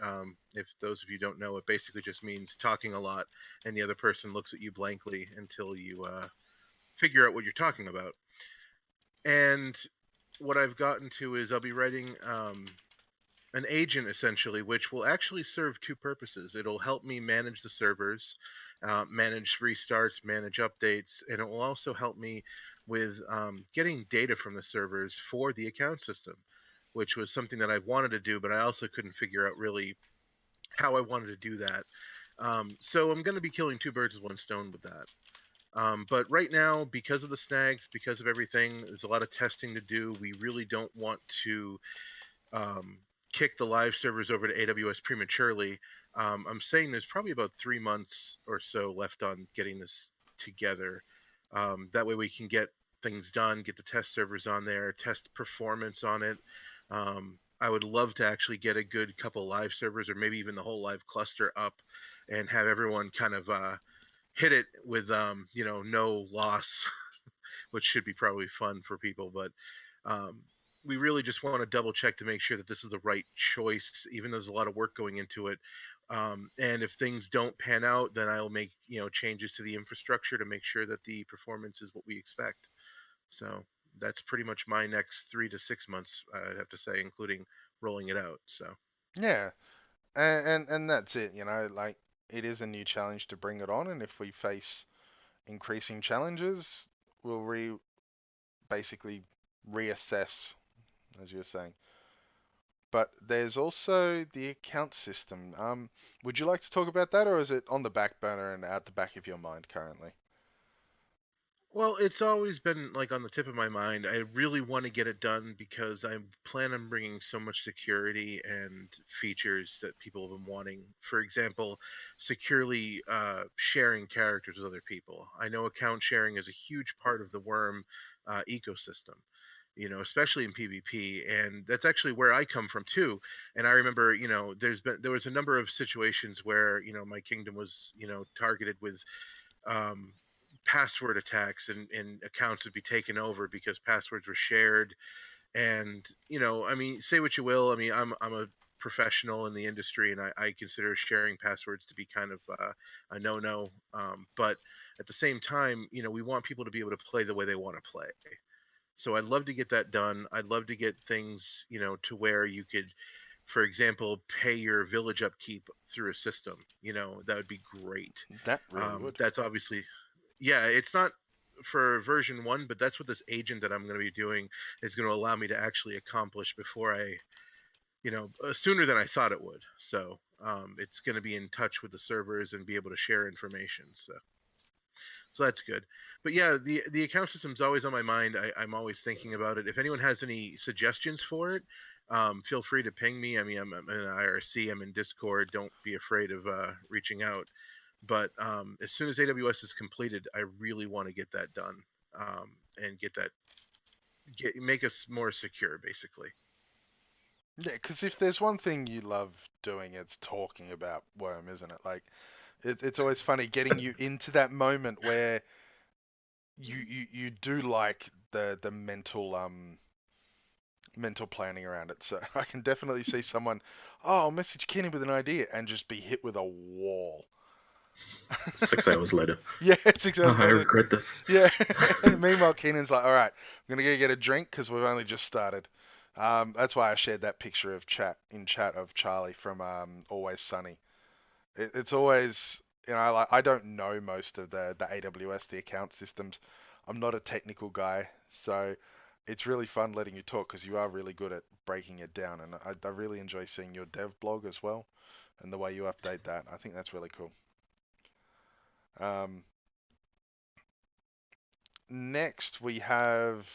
if those of you don't know, it basically just means talking a lot, and the other person looks at you blankly until you figure out what you're talking about. And what I've gotten to is I'll be writing an agent, essentially, which will actually serve 2 purposes. It'll help me manage the servers, manage restarts, manage updates, and it will also help me with getting data from the servers for the account system, which was something that I wanted to do, but I also couldn't figure out really how I wanted to do that. So I'm going to be killing 2 birds with 1 stone with that. But right now, because of the snags, because of everything, there's a lot of testing to do. We really don't want to kick the live servers over to AWS prematurely. I'm saying there's probably about 3 months or so left on getting this together. That way we can get things done, get the test servers on there, test performance on it. I would love to actually get a good couple live servers or maybe even the whole live cluster up and have everyone kind of hit it with no loss, which should be probably fun for people. But we really just want to double check to make sure that this is the right choice, even though there's a lot of work going into it. And if things don't pan out, then I'll make changes to the infrastructure to make sure that the performance is what we expect. So that's pretty much my next 3 to 6 months, I'd have to say, including rolling it out. So yeah, and that's it. Like it is a new challenge to bring it on, and if we face increasing challenges, we'll basically reassess, as you were saying. But there's also the account system. Would you like to talk about that, or is it on the back burner and out the back of your mind currently? Well, it's always been like on the tip of my mind. I really want to get it done because I plan on bringing so much security and features that people have been wanting. For example, securely sharing characters with other people. I know account sharing is a huge part of the Wurm ecosystem. Especially in PvP, and that's actually where I come from too. And I remember, there was a number of situations where my kingdom was targeted with um, password attacks, and accounts would be taken over because passwords were shared. And I mean, say what you will. I mean, I'm a professional in the industry, and I consider sharing passwords to be kind of a no-no. But at the same time, we want people to be able to play the way they want to play. So I'd love to get that done. I'd love to get things, to where you could, for example, pay your village upkeep through a system. That would be great. That really would. That's obviously, yeah, it's not for version 1, but that's what this agent that I'm going to be doing is going to allow me to actually accomplish before sooner than I thought it would. So it's going to be in touch with the servers and be able to share information. So that's good. But yeah, the account system's always on my mind. I'm always thinking about it. If anyone has any suggestions for it, feel free to ping me. I mean, I'm in IRC, I'm in Discord. Don't be afraid of reaching out. But as soon as AWS is completed, I really want to get that done, and make us more secure, basically. Yeah, because if there's one thing you love doing, it's talking about Wurm, isn't it? Like, it's always funny getting you into that moment where you do like the mental planning around it. So I can definitely see someone, oh, I'll message Kenny with an idea and just be hit with a wall. 6 hours later. Yeah, 6 hours I later. regret this. Yeah. Meanwhile, Keenan's like, all right, I'm gonna go get a drink because we've only just started. That's why I shared that picture of chat of Charlie from Always Sunny. It's always, I don't know most of the AWS, the account systems. I'm not a technical guy, so it's really fun letting you talk because you are really good at breaking it down, and I really enjoy seeing your dev blog as well, and the way you update that. I think that's really cool. Next we have,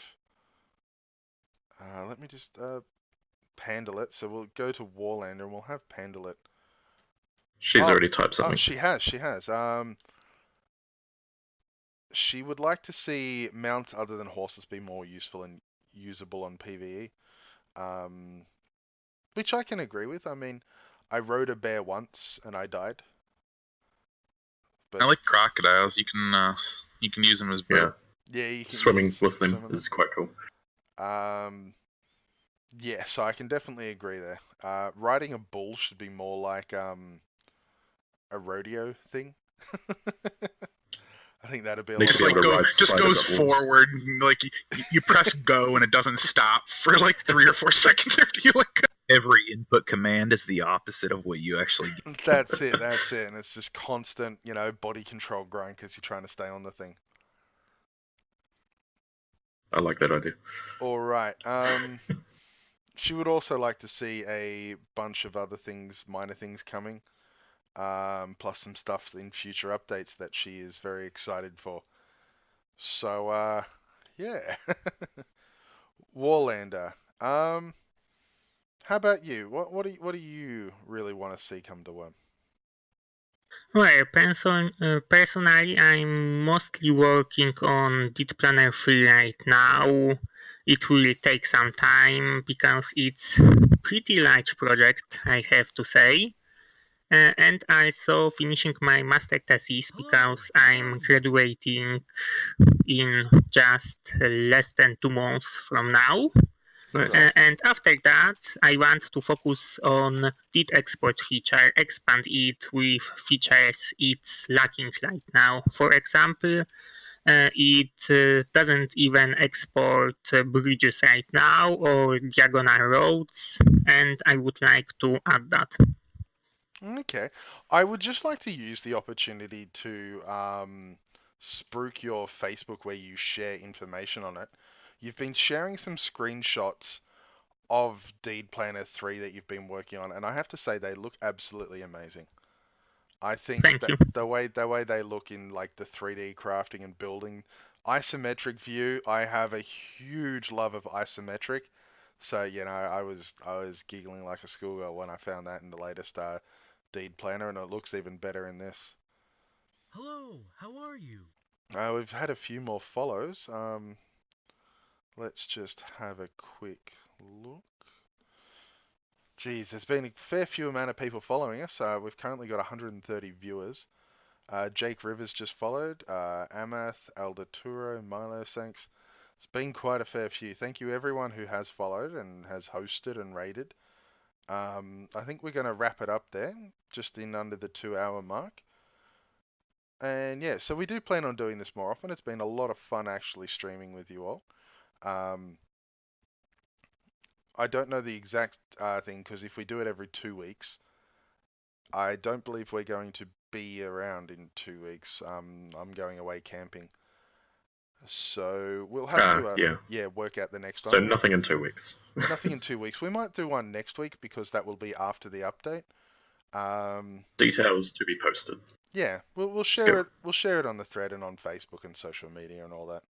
let me just Pandalet. So we'll go to Warlander and we'll have Pandalet. She's already typed something. Oh, she has. She would like to see mounts other than horses be more useful and usable on PvE, which I can agree with. I mean, I rode a bear once and I died. But I like crocodiles. You can use them as bait. Yeah, you can, swimming with them is quite cool. Yeah, so I can definitely agree there. Riding a bull should be more like a rodeo thing. I think that'd be a lot just of like just goes forward, like you press go and it doesn't stop for like 3 or 4 seconds after you let go. Every input command is the opposite of what you actually get. That's it, and it's just constant, body control grind because you're trying to stay on the thing. I like that idea. All right. She would also like to see a bunch of other things, minor things coming, plus some stuff in future updates that she is very excited for. So, yeah. Warlander. How about you? What do you really want to see come to Wurm? Well, personally, I'm mostly working on Git Planner 3 right now. It will take some time because it's pretty large project, I have to say. And also finishing my master thesis because I'm graduating in just less than 2 months from now. Nice. And after that, I want to focus on Git export feature, expand it with features it's lacking right now. For example, it doesn't even export bridges right now or diagonal roads, and I would like to add that. Okay. I would just like to use the opportunity to spruik your Facebook where you share information on it. You've been sharing some screenshots of Deed Planner 3 that you've been working on, and I have to say they look absolutely amazing. I think Thank you. the way they look in like the 3D crafting and building, isometric view. I have a huge love of isometric. So, I was giggling like a schoolgirl when I found that in the latest Deed Planner, and it looks even better in this. Hello, how are you? We've had a few more follows. Let's just have a quick look. Geez, there's been a fair few amount of people following us. We've currently got 130 viewers. Jake Rivers just followed. Amath, Aldaturo, Milo, thanks. It's been quite a fair few. Thank you everyone who has followed and has hosted and rated. I think we're going to wrap it up there, just in under the 2-hour mark. And yeah, so we do plan on doing this more often. It's been a lot of fun actually streaming with you all. I don't know the exact thing, because if we do it every 2 weeks, I don't believe we're going to be around in 2 weeks. I'm going away camping. So we'll have to work out the next one. So nothing in 2 weeks. Nothing in 2 weeks. We might do one next week because that will be after the update. Details to be posted. Yeah, we'll share it. We'll share it on the thread and on Facebook and social media and all that.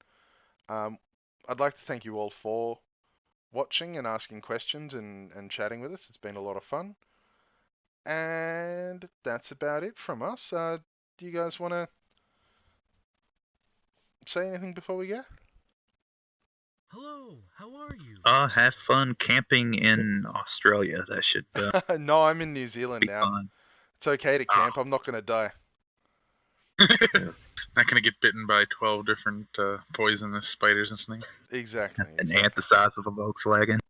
I'd like to thank you all for watching and asking questions and chatting with us. It's been a lot of fun. And that's about it from us. Do you guys want to say anything before we go? Hello, how are you? Have fun camping in Australia. That should No, I'm in New Zealand be now. fun. It's okay to camp. I'm not going to die. Not going to get bitten by 12 different poisonous spiders and snakes. Exactly. An ant the size of a Volkswagen.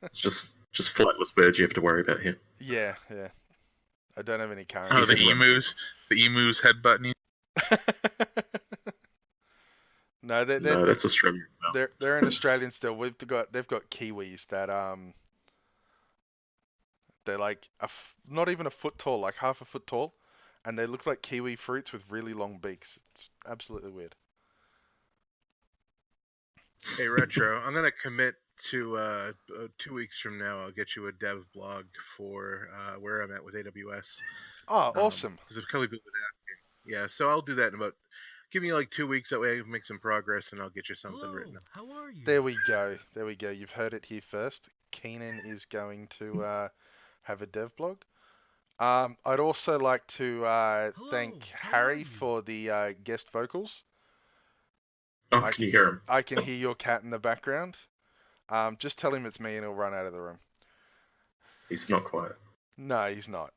It's just flightless birds you have to worry about here. Yeah. I don't have any current. Oh, the emus. The emus headbutting you. No, that's Australian. No. They're in Australian still. They've got kiwis that they're like not even a foot tall, like half a foot tall, and they look like kiwi fruits with really long beaks. It's absolutely weird. Hey Retro, I'm gonna commit to 2 weeks from now. I'll get you a dev blog for where I'm at with AWS. Oh, awesome! Because a couple people been asking. Yeah, so I'll do that in about. Give me like 2 weeks. That way I can make some progress, and I'll get you something written up. How are you? There we go. You've heard it here first. Keenan is going to have a dev blog. I'd also like to thank Harry for the guest vocals. Oh, can you hear him? I can hear your cat in the background. Just tell him it's me and he'll run out of the room. He's not quiet. No, he's not.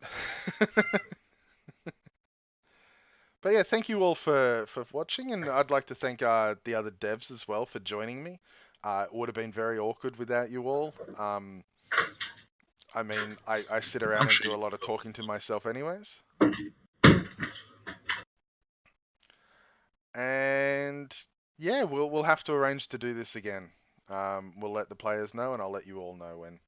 But yeah, thank you all for watching, and I'd like to thank the other devs as well for joining me. It would have been very awkward without you all. I mean, I sit around and do a lot of talking to myself anyways. And yeah, we'll have to arrange to do this again. We'll let the players know, and I'll let you all know when.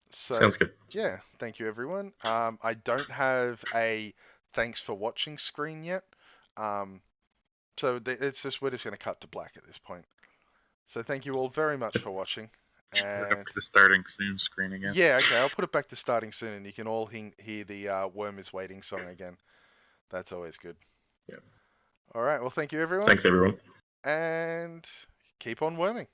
So, sounds good. Yeah, thank you everyone. I don't have a thanks for watching screen yet. So it's just we're just going to cut to black at this point. So thank you all very much for watching. Put it up to the starting soon screen again. Yeah, okay, I'll put it back to starting soon, and you can all hear the Wurm is Waiting song again. That's always good. Yeah. All right, well, thank you everyone. Thanks everyone. And keep on worming.